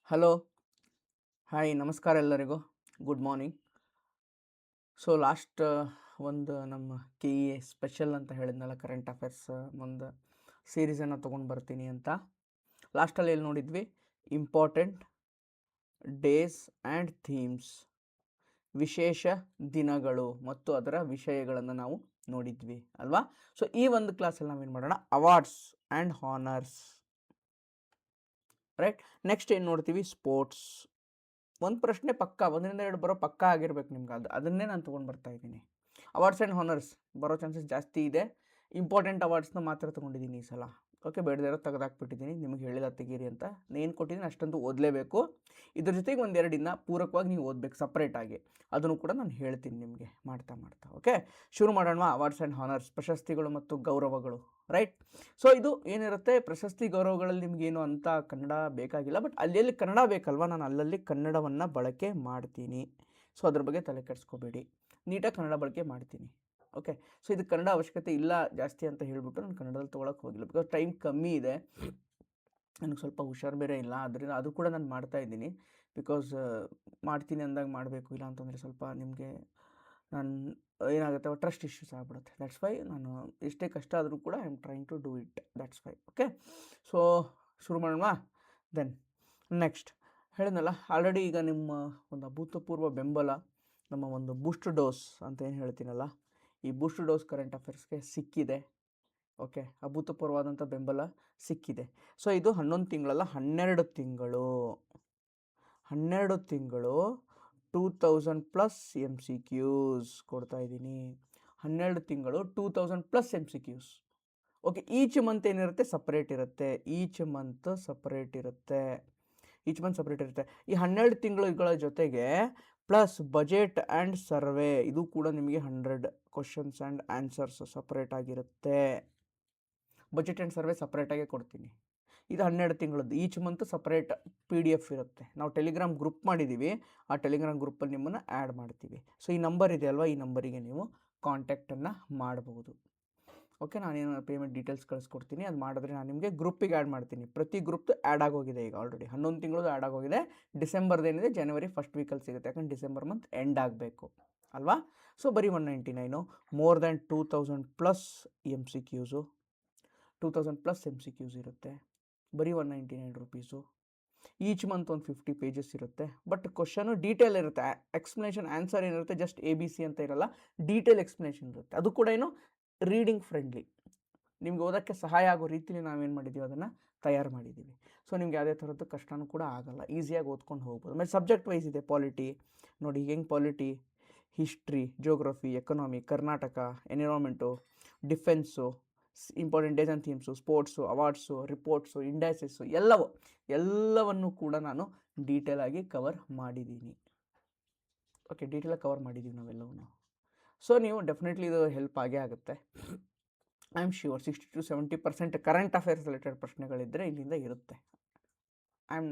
Hello, hi, ನಮಸ್ಕಾರ ಎಲ್ಲರಿಗೂ. Good morning. So last ಒಂದು ನಮ್ಮ ಕೆ ಇ ಎ ಸ್ಪೆಷಲ್ ಅಂತ ಹೇಳಿದ್ನಲ್ಲ, ಕರೆಂಟ್ ಅಫೇರ್ಸ್ ಒಂದು ಸೀರೀಸನ್ನು ತೊಗೊಂಡು ಬರ್ತೀನಿ ಅಂತ. ಲಾಸ್ಟಲ್ಲಿ ಎಲ್ಲಿ ನೋಡಿದ್ವಿ? ಇಂಪಾರ್ಟೆಂಟ್ ಡೇಸ್ ಆ್ಯಂಡ್ ಥೀಮ್ಸ್, ವಿಶೇಷ ದಿನಗಳು ಮತ್ತು ಅದರ ವಿಷಯಗಳನ್ನು ನಾವು ನೋಡಿದ್ವಿ ಅಲ್ವಾ? ಸೊ ಈ ಒಂದು ಕ್ಲಾಸಲ್ಲಿ ನಾವೇನು ಮಾಡೋಣ? Awards and honours, right. Next ಏನು ನೋಡ್ತೀವಿ? ಸ್ಪೋರ್ಟ್ಸ್. ಒಂದು ಪ್ರಶ್ನೆ ಪಕ್ಕ, ಒಂದರಿಂದ ಎರಡು ಬರೋ ಪಕ್ಕ ಆಗಿರ್ಬೇಕು ನಿಮ್ಗೆ, ಅದನ್ನೇ ನಾನು ತೊಗೊಂಡು ಬರ್ತಾ ಇದ್ದೀನಿ. ಅವಾರ್ಡ್ಸ್ ಆ್ಯಂಡ್ ಹಾನರ್ಸ್ ಬರೋ ಚಾನ್ಸಸ್ ಜಾಸ್ತಿ ಇದೆ. ಇಂಪಾರ್ಟೆಂಟ್ ಅವಾರ್ಡ್ಸ್ನ ಮಾತ್ರ ತೊಗೊಂಡಿದ್ದೀನಿ ಈ ಸಲ. ಓಕೆ, ಬೇಡದಿರೋ ತೆಗೆದಾಕ್ಬಿಟ್ಟಿದ್ದೀನಿ. ನಿಮಗೆ ಹೇಳಿದ ತೆಗೀರಿ ಅಂತ ಏನು ಕೊಟ್ಟಿದ್ದೀನಿ ಅಷ್ಟಂತೂ ಓದಲೇಬೇಕು. ಇದ್ರ ಜೊತೆಗೆ ಒಂದೆರಡಿನ ಪೂರಕವಾಗಿ ನೀವು ಓದಬೇಕು ಸಪ್ರೇಟಾಗಿ. ಅದನ್ನು ಕೂಡ ನಾನು ಹೇಳ್ತೀನಿ ನಿಮಗೆ ಮಾಡ್ತಾ. ಓಕೆ, ಶುರು ಮಾಡೋಣ. ಅವಾರ್ಡ್ಸ್ ಆ್ಯಂಡ್ ಹಾನರ್ಸ್, ಪ್ರಶಸ್ತಿಗಳು ಮತ್ತು ಗೌರವಗಳು, ರೈಟ್. ಸೊ ಇದು ಏನಿರುತ್ತೆ, ಪ್ರಶಸ್ತಿ ಗೌರವಗಳಲ್ಲಿ ನಿಮಗೇನು ಅಂತ ಕನ್ನಡ ಬೇಕಾಗಿಲ್ಲ, ಬಟ್ ಅಲ್ಲಿ ಕನ್ನಡ ಬೇಕಲ್ವಾ, ನಾನು ಅಲ್ಲಲ್ಲಿ ಕನ್ನಡವನ್ನು ಬಳಕೆ ಮಾಡ್ತೀನಿ. ಸೊ ಅದ್ರ ಬಗ್ಗೆ ತಲೆ ಕೆಡಿಸ್ಕೋಬೇಡಿ, ನೀಟಾಗಿ ಕನ್ನಡ ಬಳಕೆ ಮಾಡ್ತೀನಿ. ಓಕೆ, ಸೊ ಇದು ಕನ್ನಡ ಅವಶ್ಯಕತೆ ಇಲ್ಲ ಜಾಸ್ತಿ ಅಂತ ಹೇಳಿಬಿಟ್ಟು ನಾನು ಕನ್ನಡದಲ್ಲಿ ತೊಗೊಳಕ್ಕೆ ಹೋಗಿಲ್ಲ, ಬಿಕಾಸ್ ಟೈಮ್ ಕಮ್ಮಿ ಇದೆ, ನನಗೆ ಸ್ವಲ್ಪ ಹುಷಾರು ಬೇರೆ ಇಲ್ಲ. ಅದರಿಂದ ಅದು ಕೂಡ ನಾನು ಮಾಡ್ತಾಯಿದ್ದೀನಿ. ಬಿಕಾಸ್ ಮಾಡ್ತೀನಿ ಅಂದಾಗ ಮಾಡಬೇಕು, ಇಲ್ಲ ಅಂತಂದರೆ ಸ್ವಲ್ಪ ನಿಮಗೆ ನಾನು ಏನಾಗುತ್ತೆ, ಟ್ರಸ್ಟ್ ಇಶ್ಯೂಸ್ ಆಗ್ಬಿಡುತ್ತೆ. ದಟ್ಸ್ ವೈ ನಾನು ಎಷ್ಟೇ ಕಷ್ಟ ಆದರೂ ಕೂಡ I am trying to do it. That's why. Okay, so ಶುರು ಮಾಡೋಣ. ದೆನ್ ನೆಕ್ಸ್ಟ್ ಹೇಳಿದ್ನಲ್ಲ ಆಲ್ರೆಡಿ, ಈಗ ನಿಮ್ಮ ಒಂದು ಅಭೂತಪೂರ್ವ ಬೆಂಬಲ, ನಮ್ಮ ಒಂದು ಬೂಸ್ಟ್ ಡೋಸ್ ಅಂತ ಏನು ಹೇಳ್ತೀನಲ್ಲ, ಈ ಬೂಸ್ಟ್ ಡೋಸ್ ಕರೆಂಟ್ ಅಫೇರ್ಸ್ಗೆ ಸಿಕ್ಕಿದೆ. ಓಕೆ, ಅಭೂತಪೂರ್ವವಾದಂಥ ಬೆಂಬಲ ಸಿಕ್ಕಿದೆ. ಸೊ ಇದು 11 ತಿಂಗಳಲ್ಲ, 12 ತಿಂಗಳು 2000+ MCQs ಕೊಡ್ತಾಯಿದ್ದೀನಿ. 12 ತಿಂಗಳು 2000+ MCQs. ಓಕೆ, ಈಚ್ ಮಂತ್ ಏನಿರುತ್ತೆ ಸಪ್ರೇಟ್ ಇರುತ್ತೆ. ಈಚ್ ಮಂತ್ ಸಪ್ರೇಟ್ ಇರುತ್ತೆ. ಈ 12 ತಿಂಗಳುಗಳ ಜೊತೆಗೆ ಪ್ಲಸ್ ಬಜೆಟ್ ಆ್ಯಂಡ್ ಸರ್ವೆ, ಇದು ಕೂಡ ನಿಮಗೆ 100 ಕ್ವಶನ್ಸ್ ಆ್ಯಂಡ್ ಆನ್ಸರ್ಸ್ ಸಪ್ರೇಟ್ ಆಗಿರುತ್ತೆ. ಬಜೆಟ್ ಆ್ಯಂಡ್ ಸರ್ವೆ ಸಪ್ರೇಟಾಗೆ ಕೊಡ್ತೀನಿ. ಇದು 12 ತಿಂಗಳದ್ದು. ಈಚ್ ಮಂತ್ ಸಪ್ರೇಟ್ PDF ಇರುತ್ತೆ. ನಾವು ಟೆಲಿಗ್ರಾಮ್ ಗ್ರೂಪ್ ಮಾಡಿದ್ದೀವಿ, ಆ ಟೆಲಿಗ್ರಾಮ್ ಗ್ರೂಪಲ್ಲಿ ನಿಮ್ಮನ್ನು ಆ್ಯಡ್ ಮಾಡ್ತೀವಿ. ಸೊ ಈ ನಂಬರ್ ಇದೆ ಅಲ್ವಾ, ಈ ನಂಬರಿಗೆ ನೀವು ಕಾಂಟ್ಯಾಕ್ಟನ್ನು ಮಾಡಬಹುದು. ಓಕೆ, ನಾನೇನು ಪೇಮೆಂಟ್ ಡೀಟೇಲ್ಸ್ ಕಳಿಸ್ಕೊಡ್ತೀನಿ, ಅದು ಮಾಡಿದ್ರೆ ನಾನು ನಿಮಗೆ ಗ್ರೂಪಿಗೆ ಆ್ಯಡ್ ಮಾಡ್ತೀನಿ. ಪ್ರತಿ ಗ್ರೂಪ್ದು ಆ್ಯಡ್ ಆಗೋಗಿದೆ ಈಗ ಆಲ್ರೆಡಿ. 11 ತಿಂಗಳದ್ದು ಆ್ಯಡ್ ಆಗೋಗಿದೆ. ಡಿಸೆಂಬರ್ದೇನಿದೆ ಜನವರಿ ಫಸ್ಟ್ ವೀಕಲ್ಲಿ ಸಿಗುತ್ತೆ, ಯಾಕಂದ್ರೆ ಡಿಸೆಂಬರ್ ಮಂತ್ ಎಂಡ್ ಆಗಬೇಕು ಅಲ್ವಾ. ಸೊ ಬರೀ 199, ಮೋರ್ ದ್ಯಾನ್ 2000+ MCQs, 2000+ MCQs ಇರುತ್ತೆ. ಬರೀ 199 ರುಪೀಸು. ಈಚ್ ಮಂತ್ ಒಂದು 50 ಪೇಜಸ್ ಇರುತ್ತೆ. ಬಟ್ ಕ್ವಶನು ಡೀಟೇಲ್ ಇರುತ್ತೆ. ಎಕ್ಸ್ಪ್ಲನೇಷನ್ ಆನ್ಸರ್ ಏನಿರುತ್ತೆ ಜಸ್ಟ್ ABC ಅಂತ ಇರಲ್ಲ, ಡೀಟೇಲ್ ಎಕ್ಸ್ಪ್ಲನೇಷನ್ ಇರುತ್ತೆ. ಅದು ಕೂಡ ಏನು ರೀಡಿಂಗ್ ಫ್ರೆಂಡ್ಲಿ, ನಿಮ್ಗೆ ಓದೋಕ್ಕೆ ಸಹಾಯ ಆಗೋ ರೀತಿಯಲ್ಲಿ ನಾವೇನು ಮಾಡಿದ್ದೀವಿ, ಅದನ್ನು ತಯಾರು ಮಾಡಿದ್ದೀವಿ. ಸೊ ನಿಮ್ಗೆ ಯಾವುದೇ ಥರದ್ದು ಕಷ್ಟನೂ ಕೂಡ ಆಗಲ್ಲ, ಈಸಿಯಾಗಿ ಓದ್ಕೊಂಡು ಹೋಗ್ಬೋದು. ಆಮೇಲೆ ಸಬ್ಜೆಕ್ಟ್ ವೈಸ್ ಇದೆ. ಪಾಲಿಟಿ ನೋಡಿ, ಹೆಂಗೆ polity, history, geography, economy, Karnataka, environment, defence, important days and themes, sports, awards, reports, indices, ಎಲ್ಲವನ್ನು ಕೂಡ ನಾನು ಡೀಟೇಲಾಗಿ ಕವರ್ ಮಾಡಿದ್ದೀನಿ. ಓಕೆ, ಡೀಟೇಲಾಗಿ ಕವರ್ ಮಾಡಿದ್ದೀವಿ ನಾವೆಲ್ಲವೂ. ಸೊ ನೀವು ಡೆಫಿನೆಟ್ಲಿ ಇದು ಹೆಲ್ಪ್ ಆಗೇ ಆಗುತ್ತೆ. I am sure 60-70% current affairs related ಪ್ರಶ್ನೆಗಳಿದ್ದರೆ ಇಲ್ಲಿಂದ ಇರುತ್ತೆ. I am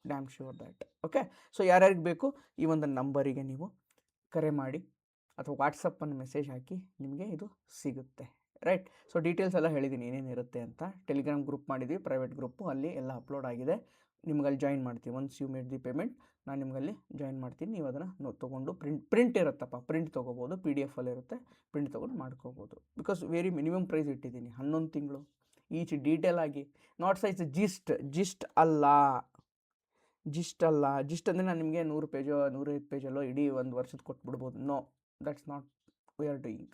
damn sure that. Okay, so ಯಾರ್ಯಾರಿಗೆ ಬೇಕು ಈ ಒಂದು ನಂಬರಿಗೆ ನೀವು ಕರೆ ಮಾಡಿ ಅಥವಾ ವಾಟ್ಸಪ್ಪನ್ನು ಮೆಸೇಜ್ ಹಾಕಿ, ನಿಮಗೆ ಇದು ಸಿಗುತ್ತೆ, ರೈಟ್. ಸೊ ಡೀಟೇಲ್ಸ್ ಎಲ್ಲ ಹೇಳಿದ್ದೀನಿ ಏನೇನಿರುತ್ತೆ ಅಂತ. ಟೆಲಿಗ್ರಾಮ್ ಗ್ರೂಪ್ ಮಾಡಿದ್ವಿ, ಪ್ರೈವೇಟ್ ಗ್ರೂಪು, ಅಲ್ಲಿ ಎಲ್ಲ ಅಪ್ಲೋಡ್ ಆಗಿದೆ. ನಿಮ್ಗೆ ಅಲ್ಲಿ ಜಾಯಿನ್ ಮಾಡ್ತೀವಿ. Once you made the payment, ನಾನು ನಿಮ್ಗಲ್ಲಿ ಜಾಯಿನ್ ಮಾಡ್ತೀನಿ. ನೀವು ಅದನ್ನು ತೊಗೊಂಡು ಪ್ರಿಂಟ್ ಇರುತ್ತಪ್ಪ, ಪ್ರಿಂಟ್ ತೊಗೋಬೋದು. PDF ಇರುತ್ತೆ, ಪ್ರಿಂಟ್ ತೊಗೊಂಡು ಮಾಡ್ಕೋಬೋದು. ಬಿಕಾಸ್ ವೆರಿ ಮಿನಿಮಮ್ ಪ್ರೈಸ್ ಇಟ್ಟಿದ್ದೀನಿ. 11 ತಿಂಗಳು ಈಚ್ ಡೀಟೇಲ್ ಆಗಿ, ನಾಟ್ ಸೈಜ್ ಜಿಸ್ಟ್ ಅಲ್ಲ. ಜಿಸ್ಟ್ ಅಂದರೆ ನಾನು ನಿಮಗೆ 100 ಪೇಜೋ 105 ಪೇಜಲ್ಲೋ ಇಡೀ ಒಂದು ವರ್ಷದ ಕೊಟ್ಬಿಡ್ಬೋದು. No, that's not we are doing.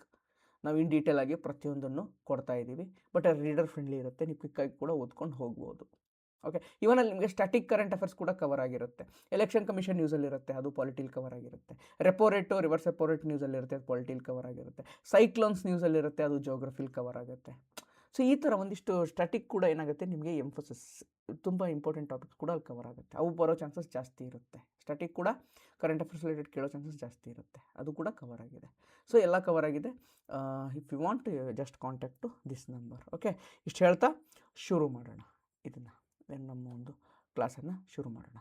ನಾವು ಇನ್ ಡೀಟೇಲಾಗಿ ಪ್ರತಿಯೊಂದನ್ನು ಕೊಡ್ತಾ ಇದ್ದೀವಿ. ಬಟ್ ರೀಡರ್ ಫ್ರೆಂಡ್ಲಿ ಇರುತ್ತೆ, ನೀವು ಕ್ವಿಕ್ಕಾಗಿ ಕೂಡ ಓದ್ಕೊಂಡು ಹೋಗ್ಬೋದು. ಓಕೆ, ಇವನಲ್ಲಿ ನಿಮಗೆ ಸ್ಟ್ಯಾಟಿಕ್ ಕರೆಂಟ್ ಅಫೇರ್ಸ್ ಕೂಡ ಕವರ್ ಆಗಿರುತ್ತೆ. ಎಲೆಕ್ಷನ್ ಕಮಿಷನ್ ನ್ಯೂಸಲ್ಲಿರುತ್ತೆ, ಅದು ಪಾಲಿಟಿಲ್ ಕವರ್ ಆಗಿರುತ್ತೆ. Repo rate, reverse repo rate ನ್ಯೂಸಲ್ಲಿರುತ್ತೆ, ಅದು ಪಾಲಿಟಿಲ್ ಕವರ್ ಆಗಿರುತ್ತೆ. ಸೈಕ್ಲೋನ್ಸ್ ನ್ಯೂಸಲ್ಲಿರುತ್ತೆ, ಅದು ಜೋಗ್ರಫಿಲ್ ಕವರ್ ಆಗುತ್ತೆ. ಸೊ ಈ ಥರ ಒಂದಿಷ್ಟು ಸ್ಟ್ಯಾಟಿಕ್ ಕೂಡ ಏನಾಗುತ್ತೆ, ನಿಮಗೆ ಎಂಫೋಸಿಸ್, ತುಂಬ ಇಂಪಾರ್ಟೆಂಟ್ ಟಾಪಿಕ್ಸ್ ಕೂಡ ಅಲ್ಲಿ ಕವರ್ ಆಗುತ್ತೆ. ಅವು ಬರೋ ಚಾನ್ಸಸ್ ಜಾಸ್ತಿ ಇರುತ್ತೆ. ಸ್ಟ್ಯಾಟಿಕ್ ಕೂಡ ಕರೆಂಟ್ ಅಫೇರ್ಸ್ ರಿಲೇಟೆಡ್ ಕೇಳೋ ಚಾನ್ಸಸ್ ಜಾಸ್ತಿ ಇರುತ್ತೆ, ಅದು ಕೂಡ ಕವರ್ ಆಗಿದೆ. ಸೊ ಎಲ್ಲ ಕವರ್ ಆಗಿದೆ. If you want just contact to this number. Okay, ಇಷ್ಟು ಹೇಳ್ತಾ ಶುರು ಮಾಡೋಣ ಇದನ್ನು, ನಮ್ಮ ಒಂದು ಕ್ಲಾಸನ್ನು ಶುರು ಮಾಡೋಣ,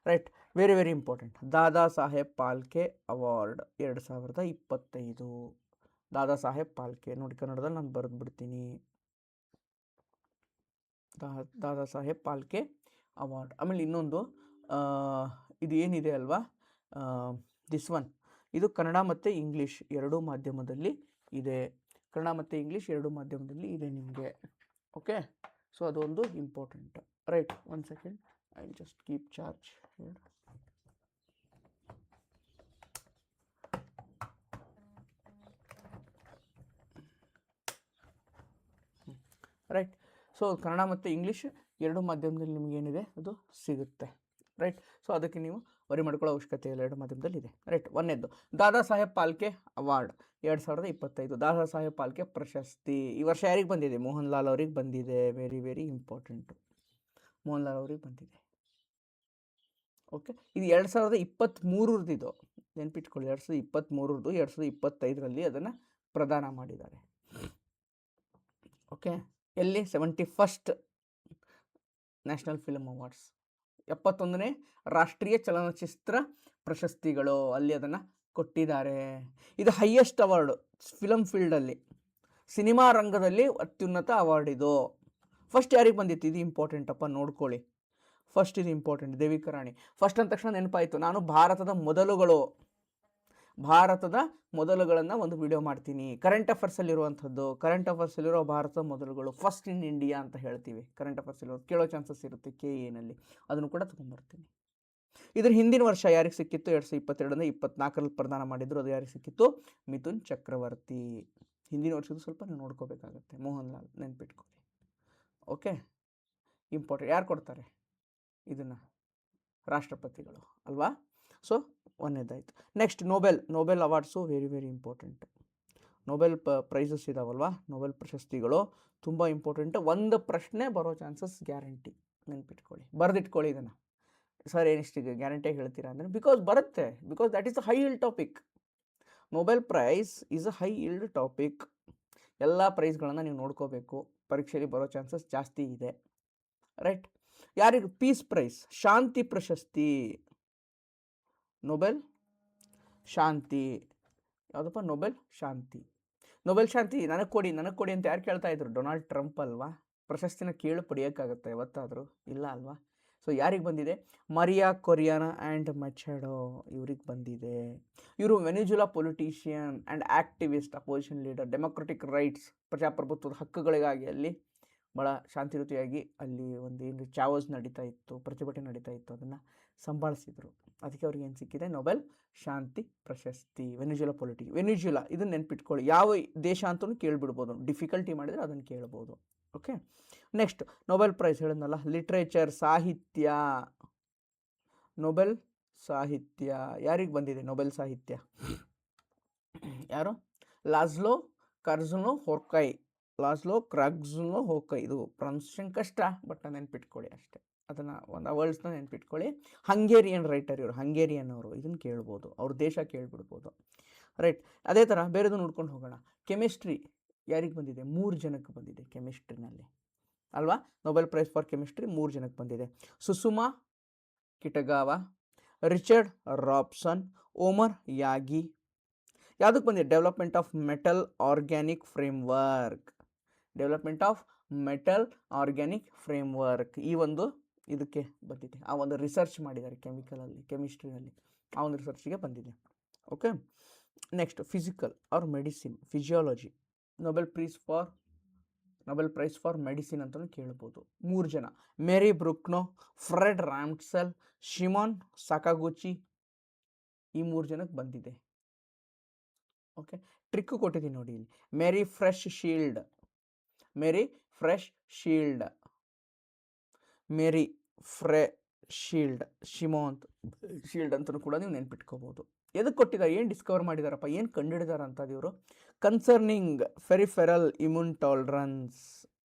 right. Very very important, Dada Saheb Phalke award 2025. Dada Saheb Phalke ನೋಡಿ, ಕನ್ನಡದಲ್ಲಿ ನಾನು ಬರೆದು ಬಿಡ್ತೀನಿ, ದಾದಾ ಸಾಹೇಬ್ ಫಾಲ್ಕೆ ಅವಾರ್ಡ್. ಆಮೇಲೆ ಇನ್ನೊಂದು ಇದು ಏನಿದೆ ಅಲ್ವಾ, ದಿಸ್ ಒನ್, ಇದು ಕನ್ನಡ ಮತ್ತು ಇಂಗ್ಲೀಷ್ ಎರಡೂ ಮಾಧ್ಯಮದಲ್ಲಿ ಇದೆ. ಕನ್ನಡ ಮತ್ತು ಇಂಗ್ಲೀಷ್ ಎರಡೂ ಮಾಧ್ಯಮದಲ್ಲಿ ಇದೆ ನಿಮಗೆ. ಓಕೆ, ಸೊ ಅದೊಂದು important. Right, 1 second, I will just keep charge here. Right, so Kannada ಮತ್ತು ಇಂಗ್ಲೀಷ್ ಎರಡು ಮಾಧ್ಯಮದಲ್ಲಿ ನಿಮಗೇನಿದೆ ಅದು ಸಿಗುತ್ತೆ. ರೈಟ್, ಸೊ ಅದಕ್ಕೆ ನೀವು ವರಿ ಮಾಡ್ಕೊಳ್ಳೋ ಅವಶ್ಯಕತೆ ಇಲ್ಲ, ಎರಡು ಮಾಧ್ಯಮದಲ್ಲಿ ಇದೆ. ರೈಟ್, ಒಂದನೇದ್ದು ದಾದಾ ಸಾಹೇಬ್ ಫಾಲ್ಕೆ ಅವಾರ್ಡ್ 2025, ದಾದಾ ಸಾಹೇಬ್ ಫಾಲ್ಕೆ ಪ್ರಶಸ್ತಿ ಈ ವರ್ಷ ಯಾರಿಗೆ ಬಂದಿದೆ? ಮೋಹನ್ ಲಾಲ್ ಅವ್ರಿಗೆ ಬಂದಿದೆ. Very very important, Mohan Lal ಅವ್ರಿಗೆ ಬಂದಿದೆ. ಓಕೆ, ಇದು 2023 ಇದು ನೆನ್ಪಿಟ್ಕೊಳ್ಳಿ. 2023 2025 ಅದನ್ನು ಪ್ರದಾನ ಮಾಡಿದ್ದಾರೆ. ಓಕೆ, ಎಲ್ಲಿ? 71st ನ್ಯಾಷನಲ್ ಫಿಲ್ಮ್ ಅವಾರ್ಡ್ಸ್, 71ನೇ ರಾಷ್ಟ್ರೀಯ ಚಲನಚಿತ್ರ ಪ್ರಶಸ್ತಿಗಳು, ಅಲ್ಲಿ ಅದನ್ನು ಕೊಟ್ಟಿದ್ದಾರೆ. ಇದು ಹೈಯೆಸ್ಟ್ ಅವಾರ್ಡು ಫಿಲಮ್ ಫೀಲ್ಡಲ್ಲಿ, ಸಿನಿಮಾ ರಂಗದಲ್ಲಿ ಅತ್ಯುನ್ನತ ಅವಾರ್ಡ್ ಇದು. ಫಸ್ಟ್ ಯಾರಿಗೆ ಬಂದಿತ್ತು? ಇದು ಇಂಪಾರ್ಟೆಂಟ್ ಅಪ್ಪ, ನೋಡ್ಕೊಳ್ಳಿ. ಫಸ್ಟ್ ಇದು ಇಂಪಾರ್ಟೆಂಟ್, ದೇವಿಕಾ ರಾಣಿ. ಫಸ್ಟ್ ಅಂದ ತಕ್ಷಣ ನೆನಪಾಯಿತು, ನಾನು ಭಾರತದ ಮೊದಲುಗಳನ್ನು ಒಂದು ವಿಡಿಯೋ ಮಾಡ್ತೀನಿ. ಕರೆಂಟ್ ಅಫೇರ್ಸಲ್ಲಿರುವಂಥದ್ದು, ಕರೆಂಟ್ ಅಫೇರ್ಸಲ್ಲಿರೋ ಭಾರತದ ಮೊದಲುಗಳು, ಫಸ್ಟ್ ಇನ್ ಇಂಡಿಯಾ ಅಂತ ಹೇಳ್ತೀವಿ. ಕರೆಂಟ್ ಅಫೇರ್ಸಲ್ಲಿರೋ ಕೇಳೋ ಚಾನ್ಸಸ್ ಇರುತ್ತೆ KA ಅದನ್ನು ಕೂಡ ತೊಗೊಂಡ್ಬರ್ತೀನಿ. ಇದ್ರ ಹಿಂದಿನ ವರ್ಷ ಯಾರಿಗೆ ಸಿಕ್ಕಿತ್ತು? 2022 24 ಪ್ರದಾನ ಮಾಡಿದ್ರು. ಅದು ಯಾರಿಗೆ ಸಿಕ್ಕಿತ್ತು? ಮಿಥುನ್ ಚಕ್ರವರ್ತಿ. ಹಿಂದಿನ ವರ್ಷದ ಸ್ವಲ್ಪ ನೀವು ನೋಡ್ಕೋಬೇಕಾಗತ್ತೆ. ಮೋಹನ್ ಲಾಲ್ ನೆನ್ಪಿಟ್ಕೊಳ್ಳಿ. Okay, important. ಯಾರು ಕೊಡ್ತಾರೆ ಇದನ್ನು? ರಾಷ್ಟ್ರಪತಿಗಳು ಅಲ್ವಾ? ಸೊ ಒಂದೇದಾಯಿತು. Next Nobel awards very very important. Nobel prizes ಇದಾವಲ್ವಾ, ನೋಬೆಲ್ ಪ್ರಶಸ್ತಿಗಳು ತುಂಬ ಇಂಪಾರ್ಟೆಂಟ್. ಒಂದು ಪ್ರಶ್ನೆ ಬರೋ ಚಾನ್ಸಸ್ ಗ್ಯಾರಂಟಿ, ನೆನ್ಪಿಟ್ಕೊಳ್ಳಿ, ಬರೆದಿಟ್ಕೊಳ್ಳಿ ಇದನ್ನು. ಸರ್ ಏನಿಷ್ಟಿಗೆ ಗ್ಯಾರಂಟಿಯಾಗಿ ಹೇಳ್ತೀರಾ ಅಂದರೆ, ಬಿಕಾಸ್ ಬರುತ್ತೆ, because that is a high yield topic. Nobel prize is a high yield topic. ಎಲ್ಲ ಪ್ರೈಸ್ಗಳನ್ನು ನೀವು ನೋಡ್ಕೋಬೇಕು, ಪರೀಕ್ಷೆಯಲ್ಲಿ ಬರೋ ಚಾನ್ಸಸ್ ಜಾಸ್ತಿ ಇದೆ. ರೈಟ್, ಯಾರಿಗೆ? ಪೀಸ್ ಪ್ರೈಸ್, ಶಾಂತಿ ಪ್ರಶಸ್ತಿ, ನೊಬೆಲ್ ಶಾಂತಿ. ಯಾವುದಪ್ಪ? ನೊಬೆಲ್ ಶಾಂತಿ. ನನಗೆ ಕೊಡಿ ಅಂತ ಯಾರು ಕೇಳ್ತಾ ಇದ್ರು? ಡೊನಾಲ್ಡ್ ಟ್ರಂಪ್ ಅಲ್ವಾ? ಪ್ರಶಸ್ತಿನ ಕೇಳು ಪಡೆಯೋಕ್ಕಾಗತ್ತೆ ಯಾವತ್ತಾದರೂ? ಇಲ್ಲ ಅಲ್ವಾ? ಸೊ ಯಾರಿಗೆ ಬಂದಿದೆ? ಮರಿಯಾ ಕೊರಿಯಾನಾ ಆ್ಯಂಡ್ ಮಚಡೋ ಇವ್ರಿಗೆ ಬಂದಿದೆ. ಇವರು Venezuela politician and activist, opposition leader, democratic rights, ಪ್ರಜಾಪ್ರಭುತ್ವದ ಹಕ್ಕುಗಳಿಗಾಗಿ ಅಲ್ಲಿ ಭಾಳ ಶಾಂತಿಯುತವಾಗಿ ಅಲ್ಲಿ ಒಂದು ಏನು ಚಾವಸ್ ನಡೀತಾ ಇತ್ತು, ಪ್ರತಿಭಟನೆ ನಡೀತಾ ಇತ್ತು, ಅದನ್ನು ಸಂಭಾಳಿಸಿದರು. ಅದಕ್ಕೆ ಅವ್ರಿಗೆ ಏನು ಸಿಕ್ಕಿದೆ? ನೊಬೆಲ್ ಶಾಂತಿ ಪ್ರಶಸ್ತಿ. ವೆನಿಜುಲಾ ಇದನ್ನು ನೆನ್ಪಿಟ್ಕೊಳ್ಳಿ. ಯಾವ ದೇಶ ಅಂತಲೂ ಕೇಳಿಬಿಡ್ಬೋದು, ಡಿಫಿಕಲ್ಟಿ ಮಾಡಿದರೆ ಅದನ್ನು ಕೇಳ್ಬೋದು. ಓಕೆ, ನೆಕ್ಸ್ಟ್ ನೊಬೆಲ್ ಪ್ರೈಸ್ ಹೇಳಿದ್ನಲ್ಲ, ಲಿಟ್ರೇಚರ್, ಸಾಹಿತ್ಯ, ನೊಬೆಲ್ ಸಾಹಿತ್ಯ ಯಾರಿಗೆ ಬಂದಿದೆ? ನೊಬೆಲ್ ಸಾಹಿತ್ಯ ಯಾರು? ಲಾಜ್ಲೋ ಕ್ರಾಗ್ಜುನೋ ಹೊರ್ಕೈ. ಇದು ಪ್ರೊನೌನ್ಸಿಯೇಷನ್ ಕಷ್ಟ, ಬಟ್ ನೆನ್ಪಿಟ್ಕೊಳ್ಳಿ ಅಷ್ಟೇ. ಅದನ್ನು ಒಂದು ವರ್ಡ್ಸ್ನ ನೆನ್ಪಿಟ್ಕೊಳ್ಳಿ. ಹಂಗೇರಿಯನ್ ರೈಟರ್ ಇವರು, ಹಂಗೇರಿಯನ್ ಅವರು. ಇದನ್ನು ಕೇಳ್ಬೋದು, ಅವ್ರ ದೇಶ ಕೇಳಿಬಿಡ್ಬೋದು. ರೈಟ್, ಅದೇ ಥರ ಬೇರೆದು ನೋಡ್ಕೊಂಡು ಹೋಗೋಣ. ಕೆಮಿಸ್ಟ್ರಿ ಯಾರಿಗೆ ಬಂದಿದೆ? 3 ಜನಕ್ಕೆ ಬಂದಿದೆ ಕೆಮಿಸ್ಟ್ರಿನಲ್ಲಿ ಅಲ್ವಾ? ನೊಬೆಲ್ ಪ್ರೈಸ್ ಫಾರ್ ಕೆಮಿಸ್ಟ್ರಿ 3 ಜನಕ್ಕೆ ಬಂದಿದೆ. ಸುಸುಮಾ ಕಿಟಗಾವ, ರಿಚರ್ಡ್ ರಾಬ್ಸನ್, ಓಮರ್ ಯಾಗಿ. ಯಾವುದಕ್ಕೆ ಬಂದಿದೆ? Development of metal organic framework. ಈ ಒಂದು ಇದಕ್ಕೆ ಬಂದಿದೆ. ಆ ಒಂದು ರಿಸರ್ಚ್ ಮಾಡಿದ್ದಾರೆ ಕೆಮಿಸ್ಟ್ರಿನಲ್ಲಿ, ಆ ಒಂದು ರಿಸರ್ಚ್ಗೆ ಬಂದಿದೆ. Okay, next physical R medicine, physiology, Nobel prize for medicine ಅಂತಲೂ ಕೇಳ್ಬೋದು. 3 ಜನ, ಮೇರಿ ಬ್ರೂಕ್ನೋ, ಫ್ರೆಡ್ ರಾಮ್ಸೆಲ್, ಶಿಮೋನ್ ಸಾಕಾಗುಚಿ. ಈ 3 ಜನಕ್ಕೆ ಬಂದಿದೆ. ಓಕೆ, ಟ್ರಿಕ್ ಕೊಟ್ಟಿದ್ದೀನಿ ನೋಡಿ ಇಲ್ಲಿ. ಮೇರಿ ಫ್ರೆಶ್ ಶೀಲ್ಡ್, ಶಿಮೋನ್ ಶೀಲ್ಡ್ ಅಂತಲೂ ಕೂಡ ನೀವು ನೆನ್ಪಿಟ್ಕೋಬೋದು. ಎದಕ್ಕೆ ಕೊಟ್ಟಿದ್ದಾರೆ? ಏನು ಡಿಸ್ಕವರ್ ಮಾಡಿದಾರಪ್ಪ, ಏನು ಕಂಡುಹಿಡಿದಾರ ಅಂತ ಇವರು? Concerning peripheral immune tolerance,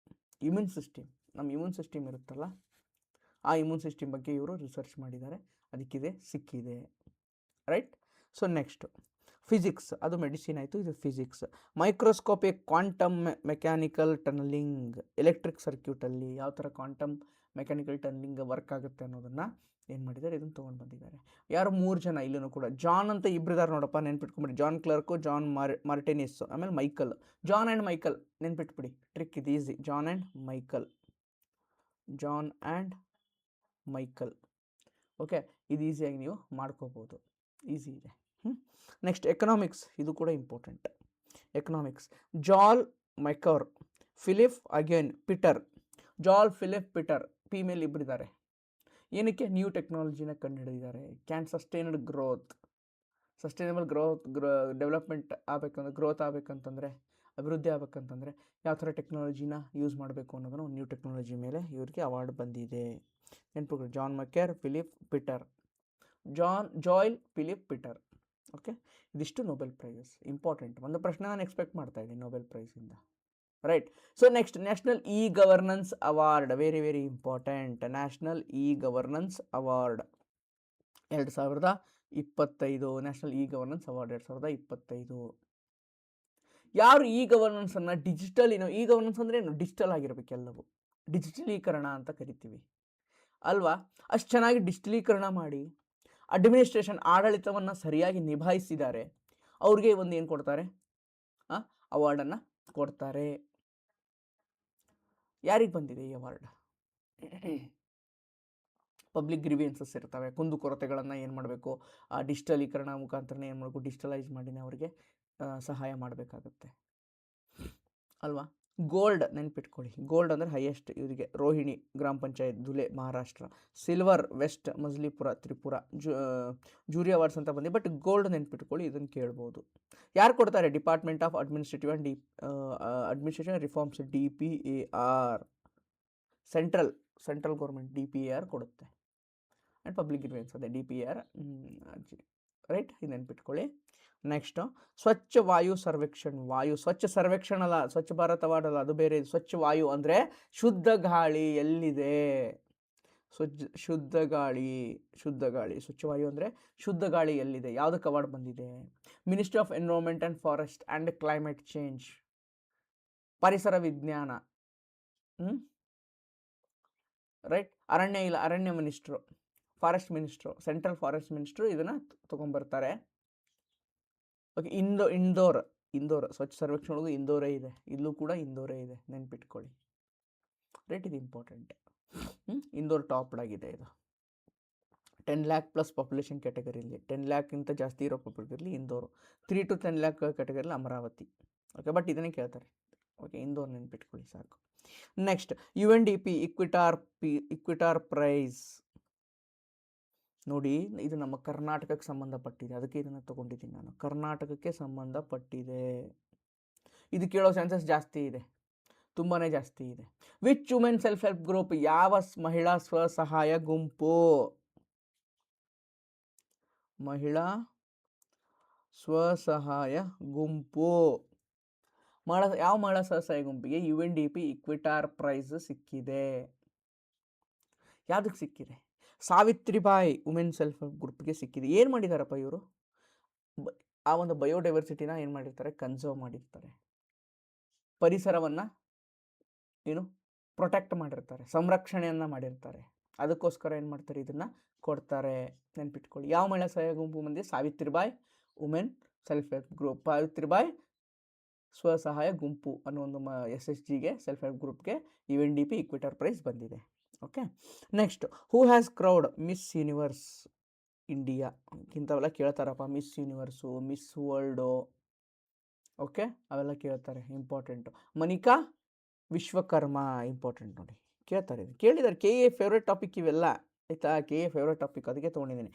immune system, ನಮ್ಮ ಇಮ್ಯೂನ್ ಸಿಸ್ಟಮ್ ಇರುತ್ತಲ್ಲ, ಆ ಇಮ್ಯೂನ್ ಸಿಸ್ಟಮ್ ಬಗ್ಗೆ ಇವರು ರಿಸರ್ಚ್ ಮಾಡಿದ್ದಾರೆ, ಅದಕ್ಕಿದೆ ಸಿಕ್ಕಿದೆ. ರೈಟ್, ಸೊ ನೆಕ್ಸ್ಟ್ ಫಿಸಿಕ್ಸ್, ಅದು ಮೆಡಿಸಿನ್ ಆಯಿತು, ಇದು physics. Microscopic quantum mechanical tunnelling, electric ಸರ್ಕ್ಯೂಟಲ್ಲಿ ಯಾವ ಥರ ಕ್ವಾಂಟಮ್ ಮೆಕ್ಯಾನಿಕಲ್ ಟನಲಿಂಗ್ ವರ್ಕ್ ಆಗುತ್ತೆ ಅನ್ನೋದನ್ನು ಏನು ಮಾಡಿದ್ದಾರೆ? ಇದನ್ನು ತೊಗೊಂಡು ಬಂದಿದ್ದಾರೆ. ಯಾರು? 3 ಜನ. ಇಲ್ಲೂ ಕೂಡ ಜಾನ್ ಅಂತ ಇಬ್ಬರಿದ್ದಾರೆ ನೋಡಪ್ಪ, ನೆನ್ಪಿಟ್ಕೊಂಬಿಡಿ. ಜಾನ್ ಕ್ಲರ್ಕು, ಜಾನ್ ಮಾರ್ಟಿನಿಸ್, ಆಮೇಲೆ ಮೈಕಲ್. ಜಾನ್ ಆ್ಯಂಡ್ ಮೈಕಲ್ ನೆನ್ಪಿಟ್ಬಿಡಿ, ಟ್ರಿಕ್ ಇದು easy. John and Michael. Okay, ಇದು ಈಸಿಯಾಗಿ ನೀವು ಮಾಡ್ಕೋಬೋದು, ಈಸಿ ಇದೆ. ನೆಕ್ಸ್ಟ್ ಎಕನಾಮಿಕ್ಸ್, ಇದು ಕೂಡ ಇಂಪಾರ್ಟೆಂಟ್. ಎಕನಾಮಿಕ್ಸ್, ಜಾಲ್ ಮೆಕರ್, ಫಿಲಿಪ್ ಅಗೇನ್ ಪಿಟರ್. ಜಾಲ್, ಫಿಲಿಪ್, ಪಿಟರ್, ಫೀಮೇಲ್ ಇಬ್ಬರಿದ್ದಾರೆ. ಏನಕ್ಕೆ? ನ್ಯೂ ಟೆಕ್ನಾಲಜಿನ ಕಂಡುಹಿಡಿದಿದ್ದಾರೆ. Can sustained growth, sustainable development ಆಗಬೇಕಂದ್ರೆ, ಗ್ರೋತ್ ಆಗಬೇಕಂತಂದರೆ, ಅಭಿವೃದ್ಧಿ ಆಗಬೇಕಂತಂದರೆ ಯಾವ ಥರ ಟೆಕ್ನಾಲಜಿನ ಯೂಸ್ ಮಾಡಬೇಕು ಅನ್ನೋದನ್ನು ನ್ಯೂ ಟೆಕ್ನಾಲಜಿ ಮೇಲೆ ಇವರಿಗೆ ಅವಾರ್ಡ್ ಬಂದಿದೆ. ನೆನಪು, John Mokyr, Philip Peter, Joel, Philip Peter. Okay, ಇದಿಷ್ಟು ನೊಬೆಲ್ ಪ್ರೈಸಸ್. ಇಂಪಾರ್ಟೆಂಟ್ ಒಂದು ಪ್ರಶ್ನೆ ನಾನು ಎಕ್ಸ್ಪೆಕ್ಟ್ ಮಾಡ್ತಾ ಇದ್ದೀನಿ ನೊಬೆಲ್ ಪ್ರೈಸಿಂದ, right. So next, national e governance award, very very important. National e governance award 2025, national e governance award 2025. ಯಾರು e governance ಅನ್ನ digital, e governance ಅಂದ್ರೆ ಏನು? ಡಿಜಿಟಲ್ ಆಗಿರ್ಬೇಕು ಎಲ್ಲವೂ, ಡಿಜಿಟಲೀಕರಣ ಅಂತ ಕರಿತೀವಿ ಅಲ್ವಾ. ಅಷ್ಟು ಚೆನ್ನಾಗಿ ಡಿಜಿಟಲೀಕರಣ ಮಾಡಿ ಅಡ್ಮಿನಿಸ್ಟ್ರೇಷನ್, ಆಡಳಿತವನ್ನು ಸರಿಯಾಗಿ ನಿಭಾಯಿಸಿದ್ದಾರೆ, ಅವ್ರಿಗೆ ಒಂದು ಏನು ಕೊಡ್ತಾರೆ? ಅವಾರ್ಡನ್ನು ಕೊಡ್ತಾರೆ. ಯಾರಿಗೆ ಬಂದಿದೆ ಈ ಅವಾರ್ಡ್? ಪಬ್ಲಿಕ್ ಗ್ರೀವಿಯನ್ಸಸ್ ಇರ್ತವೆ, ಕುಂದುಕೊರತೆಗಳನ್ನು ಏನು ಮಾಡಬೇಕು, ಡಿಜಿಟಲೀಕರಣ ಮುಖಾಂತರನೇ ಏನು ಮಾಡಬೇಕು, ಡಿಜಿಟಲೈಸ್ ಮಾಡಿನೇ ಅವರಿಗೆ ಸಹಾಯ ಮಾಡಬೇಕಾಗುತ್ತೆ ಅಲ್ವಾ. ಗೋಲ್ಡ್ ನೆನ್ಪಿಟ್ಕೊಳ್ಳಿ, ಗೋಲ್ಡ್ ಅಂದರೆ ಹೈಯೆಸ್ಟ್ ಇವರಿಗೆ Rohini Gram Panchayat, Dhule, Maharashtra. Silver, west Majlishpur, Tripura. Jury awards ಅಂತ ಬಂದಿದೆ, ಬಟ್ ಗೋಲ್ಡ್ ನೆನ್ಪಿಟ್ಕೊಳ್ಳಿ, ಇದನ್ನು ಕೇಳ್ಬೋದು. ಯಾರು ಕೊಡ್ತಾರೆ? Department of administrative and administration reforms, DPAR. Central government DPAR ಕೊಡುತ್ತೆ. ಆ್ಯಂಡ್ ಪಬ್ಲಿಕ್ ಗ್ರೀವಿಯನ್ಸ್ ಅದೇ DPAR, ರೈಟ್, ಇದು ನೆನ್ಪಿಟ್ಕೊಳ್ಳಿ. ನೆಕ್ಸ್ಟ್, ಸ್ವಚ್ಛ ವಾಯು ಸರ್ವೇಕ್ಷಣ್. ವಾಯು ಸ್ವಚ್ಛ ಸರ್ವೇಕ್ಷಣ್ ಅಲ್ಲ, ಸ್ವಚ್ಛ ಭಾರತ್ ಅವಾರ್ಡ್ ಅಲ್ಲ, ಅದು ಬೇರೆ. ಸ್ವಚ್ಛ ವಾಯು ಅಂದರೆ ಶುದ್ಧ ಗಾಳಿ ಎಲ್ಲಿದೆ, ಶುದ್ಧ ಗಾಳಿ. ಸ್ವಚ್ಛ ವಾಯು ಅಂದರೆ ಶುದ್ಧ ಗಾಳಿ ಎಲ್ಲಿದೆ, ಯಾವುದಕ್ಕೆ ಅವಾರ್ಡ್ ಬಂದಿದೆ? Ministry of environment and forest and climate change, ಪರಿಸರ ವಿಜ್ಞಾನ, ರೈಟ್. ಅರಣ್ಯ minister, forest minister, central forest minister ಇದನ್ನು ತೊಗೊಂಬರ್ತಾರೆ. ಓಕೆ, ಇಂದೋರ್ ಸ್ವಚ್ಛ ಸರ್ವೇಕ್ಷಣೆ ಒಳಗೂ ಇಂದೋರೇ ಇದೆ, ಇಲ್ಲೂ ಕೂಡ ಇಂದೋರೇ ಇದೆ, ನೆನ್ಪಿಟ್ಕೊಳ್ಳಿ, ರೈಟ್. ಇದು ಇಂಪಾರ್ಟೆಂಟ್. ಇಂದೋರ್ ಟಾಪ್ಡ್ ಆಗಿದೆ. ಇದು 10 lakh ಪ್ಲಸ್ ಪಾಪ್ಯುಲೇಷನ್ ಕ್ಯಾಟಗರಿಲಿ, 10 lakh ಜಾಸ್ತಿ ಇರೋ ಪಾಪ್ಯುಲೇಷನ್ಲಿ ಇಂದೋರು. 3 to 10 lakh ಕ್ಯಾಟಗರಿಲಿ ಅಮರಾವತಿ. ಓಕೆ, ಬಟ್ ಇದನ್ನೇ ಕೇಳ್ತಾರೆ. ಓಕೆ, ಇಂದೋರ್ ನೆನ್ಪಿಟ್ಕೊಳ್ಳಿ ಸಾಕು. Next, UNDP Equator prize. ನೋಡಿ, ಇದು ನಮ್ಮ ಕರ್ನಾಟಕಕ್ಕೆ ಸಂಬಂಧಪಟ್ಟಿದೆ, ಅದಕ್ಕೆ ಇದನ್ನು ತಗೊಂಡಿದ್ದೀನಿ ನಾನು. ಕರ್ನಾಟಕಕ್ಕೆ ಸಂಬಂಧಪಟ್ಟಿದೆ. ಇದು ಕೇಳೋ ಚಾನ್ಸಸ್ ಜಾಸ್ತಿ ಇದೆ, ತುಂಬಾ ಜಾಸ್ತಿ ಇದೆ. Which women self help group, ಯಾವ ಮಹಿಳಾ ಸ್ವಸಹಾಯ ಗುಂಪು? ಮಹಿಳಾ ಸ್ವಸಹಾಯ ಗುಂಪು, ಯಾವ ಮಹಿಳಾ ಸ್ವಸಹಾಯ ಗುಂಪಿಗೆ UNDP ಇಕ್ವಿಟಾರ್ ಪ್ರೈಸ್ ಸಿಕ್ಕಿದೆ? ಯಾವುದಕ್ಕೆ ಸಿಕ್ಕಿದೆ? ಸಾವಿತ್ರಿಬಾಯಿ ವುಮೆನ್ ಸೆಲ್ಫ್ ಹೆಲ್ಪ್ ಗ್ರೂಪ್ಗೆ ಸಿಕ್ಕಿದೆ. ಏನು ಮಾಡಿದಾರಪ್ಪ ಇವರು? ಆ ಒಂದು ಬಯೋಡೈವರ್ಸಿಟಿನ ಏನು ಮಾಡಿರ್ತಾರೆ? ಕನ್ಸರ್ವ್ ಮಾಡಿರ್ತಾರೆ, ಪರಿಸರವನ್ನು ಏನು ಪ್ರೊಟೆಕ್ಟ್ ಮಾಡಿರ್ತಾರೆ, ಸಂರಕ್ಷಣೆಯನ್ನು ಮಾಡಿರ್ತಾರೆ. ಅದಕ್ಕೋಸ್ಕರ ಏನು ಮಾಡ್ತಾರೆ? ಇದನ್ನು ಕೊಡ್ತಾರೆ, ನೆನ್ಪಿಟ್ಕೊಳ್ಳಿ. ಯಾವ ಮಹಿಳಾ ಸಹಾಯ ಗುಂಪು ಬಂದಿದೆ? Savitribai women self help group, Savitribai ಸ್ವಸಹಾಯ ಗುಂಪು ಅನ್ನೋ ಒಂದು SHGಗೆ, ಸೆಲ್ಫ್ ಹೆಲ್ಪ್ ಗ್ರೂಪ್ಗೆ UNDP ಇಕ್ವಿಟಾರ್ ಪ್ರೈಸ್ ಬಂದಿದೆ. Okay, next, who has crowned miss universe India? ಇಂಥವೆಲ್ಲ ಕೇಳ್ತಾರಪ್ಪ, miss universe, miss world, okay, ಅವೆಲ್ಲ ಕೇಳ್ತಾರೆ, ಇಂಪಾರ್ಟೆಂಟು. ಮನಿಕಾ ವಿಶ್ವಕರ್ಮ, ಇಂಪಾರ್ಟೆಂಟ್ ನೋಡಿ, ಕೇಳ್ತಾರೆ, ಕೇಳಿದ್ದಾರೆ. KA ಫೇವ್ರೇಟ್ ಟಾಪಿಕ್ ಇವೆಲ್ಲ, ಆಯಿತಾ? KA ಫೇವ್ರೇಟ್ ಟಾಪಿಕ್, ಅದಕ್ಕೆ ತೊಗೊಂಡಿದ್ದೀನಿ.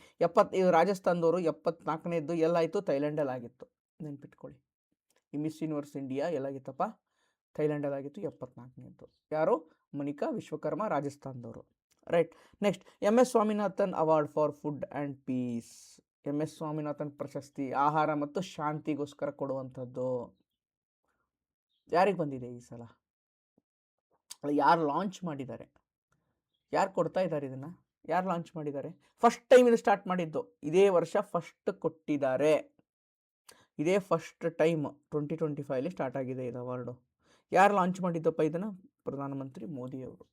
ಇದು ರಾಜಸ್ಥಾನದವರು 74ನೇದ್ದು ಎಲ್ಲಾಯಿತು? ಥೈಲ್ಯಾಂಡಲ್ಲಿ ಆಗಿತ್ತು, ನೆನ್ಪಿಟ್ಕೊಳ್ಳಿ. ಈ ಮಿಸ್ ಯೂನಿವರ್ಸ್ ಇಂಡಿಯಾ ಎಲ್ಲಾಗಿತ್ತಪ್ಪ? ಥೈಲ್ಯಾಂಡಲ್ಲಿ ಆಗಿತ್ತು, 74ನೇದ್ದು. ಯಾರು? ಮನಿಕಾ ವಿಶ್ವಕರ್ಮ, ರಾಜಸ್ಥಾನದವರು, right. Next, MS Swaminathan award for food and peace. MS Swaminathan ಪ್ರಶಸ್ತಿ ಆಹಾರ ಮತ್ತು ಶಾಂತಿಗೋಸ್ಕರ ಕೊಡುವಂಥದ್ದು. ಯಾರಿಗೆ ಬಂದಿದೆ ಈ ಸಲ? ಯಾರು ಲಾಂಚ್ ಮಾಡಿದ್ದಾರೆ? ಯಾರು ಕೊಡ್ತಾ ಇದ್ದಾರೆ ಇದನ್ನು? ಯಾರು ಲಾಂಚ್ ಮಾಡಿದ್ದಾರೆ? ಫಸ್ಟ್ ಟೈಮ್ ಇದು ಸ್ಟಾರ್ಟ್ ಮಾಡಿದ್ದು, ಇದೇ ವರ್ಷ ಫಸ್ಟ್ ಕೊಟ್ಟಿದ್ದಾರೆ. ಇದೇ ಫಸ್ಟ್ ಟೈಮ್ 2025 ಸ್ಟಾರ್ಟ್ ಆಗಿದೆ ಇದು ಅವಾರ್ಡು. ಯಾರು ಲಾಂಚ್ ಮಾಡಿದ್ದಪ್ಪ ಇದನ್ನು? ಪ್ರಧಾನಮಂತ್ರಿ ಮೋದಿಯವರು.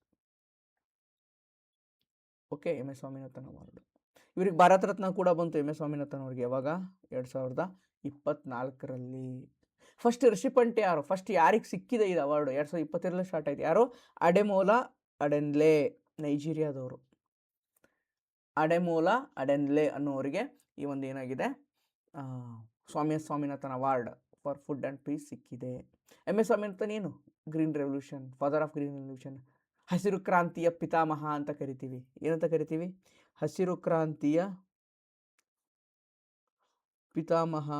Okay, MS Swaminathan award. ಇವ್ರಿಗೆ ಭಾರತ ರತ್ನ ಕೂಡ ಬಂತು MS ಸ್ವಾಮಿನಾಥನ್ ಅವ್ರಿಗೆ. ಯಾವಾಗ? 2024ರಲ್ಲಿ. ಫಸ್ಟ್ ರಿಸಿಪೆಂಟ್ ಯಾರು? ಫಸ್ಟ್ ಯಾರಿಗೆ ಸಿಕ್ಕಿದೆ ಇದು ಅವಾರ್ಡು? 2022ರಲ್ಲಿ ಸ್ಟಾರ್ಟ್ ಆಯಿತು. ಯಾರು? ಅಡೆಮೋಲಾ ಅಡೆನ್ಲೆ, ನೈಜೀರಿಯಾದವರು. ಅಡೆಮೋಲಾ ಅಡೆನ್ಲೆ ಅನ್ನೋರಿಗೆ ಈ ಒಂದು ಏನಾಗಿದೆ Swaminathan award for food and peace ಸಿಕ್ಕಿದೆ. MS ಸ್ವಾಮಿನಾಥನ್ ಏನು green revolution, father of green revolution, ಹಸಿರು ಕ್ರಾಂತಿಯ ಪಿತಾಮಹ ಅಂತ ಕರಿತೀವಿ. ಏನಂತ ಕರಿತೀವಿ? ಹಸಿರು ಕ್ರಾಂತಿಯ ಪಿತಾಮಹ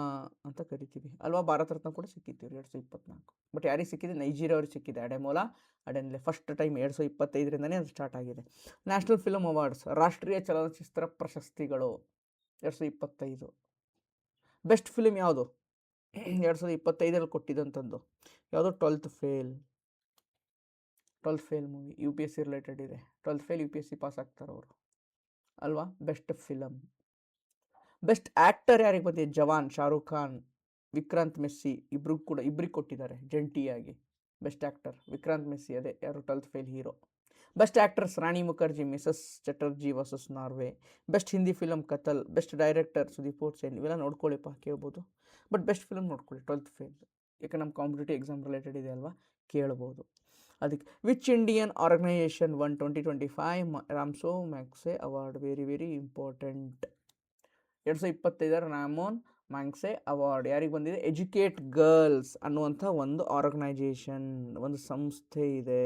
ಅಂತ ಕರಿತೀವಿ ಅಲ್ವಾ. ಭಾರತ ರತ್ನ ಕೂಡ ಸಿಕ್ಕಿತ್ತು 2024. ಬಟ್ ಯಾರಿಗೆ ಸಿಕ್ಕಿದೆ? ನೈಜೀರಿಯಾ ಅವ್ರಿಗೆ ಸಿಕ್ಕಿದೆ. ಅಡೆಮೋಲಾ ಅಡೆನ್ಲೆ ಫಸ್ಟ್ ಟೈಮ್ 2025ರಿಂದನೇ ಅದು ಸ್ಟಾರ್ಟ್ ಆಗಿದೆ. ನ್ಯಾಷನಲ್ ಫಿಲ್ಮ್ ಅವಾರ್ಡ್ಸ್, ರಾಷ್ಟ್ರೀಯ ಚಲನಚಿತ್ರ ಪ್ರಶಸ್ತಿಗಳು 2025. ಬೆಸ್ಟ್ ಫಿಲ್ಮ್ ಯಾವುದು 2025ರಲ್ಲಿ ಕೊಟ್ಟಿದ್ದಂಥದ್ದು? ಯಾವುದು? 12th fail movie. UPSC related ಇದೆ. 12th ಫೇಲ್ UPSC ಪಾಸ್ ಆಗ್ತಾರೆ ಅವರು ಅಲ್ವಾ. Best film. ಬೆಸ್ಟ್ ಆ್ಯಕ್ಟರ್ ಯಾರಿಗೆ ಬಂದಿದೆ? ಜವಾನ್, ಶಾರುಖ್ ಖಾನ್, ವಿಕ್ರಾಂತ್ ಮೆಸ್ಸಿ ಇಬ್ರಿಗೆ ಕೊಟ್ಟಿದ್ದಾರೆ ಜಂಟಿಯಾಗಿ ಬೆಸ್ಟ್ ಆ್ಯಕ್ಟರ್. ವಿಕ್ರಾಂತ್ ಮೆಸ್ಸಿ ಅದೇ ಯಾರು 12th fail hero. Best actors Rani Mukerji, Mrs Chatterjee versus Norway. Best Hindi film Kathal. Best director Sudipto Sen. ಇವೆಲ್ಲ ನೋಡ್ಕೊಳ್ಳಿಪ್ಪ, ಕೇಳ್ಬೋದು. ಬಟ್ ಬೆಸ್ಟ್ ಫಿಲಮ್ ನೋಡ್ಕೊಳ್ಳಿ 12th ಫೇಲ್, ಯಾಕೆ ನಮ್ಮ ಕಾಂಪಿಟೇಟಿವ್ ಎಕ್ಸಾಮ್ ರಿಲೇಟೆಡ್ ಇದೆ ಅಲ್ವಾ, ಕೇಳ್ಬೋದು. ಅದಕ್ಕೆ which Indian organisation 2025 Ramon Magsaysay award? Very very important. 2025 Ramon Magsaysay award ಯಾರಿಗೆ ಬಂದಿದೆ? ಎಜುಕೇಟ್ ಗರ್ಲ್ಸ್ ಅನ್ನುವಂಥ ಒಂದು ಆರ್ಗನೈಜೇಷನ್, ಒಂದು ಸಂಸ್ಥೆ ಇದೆ,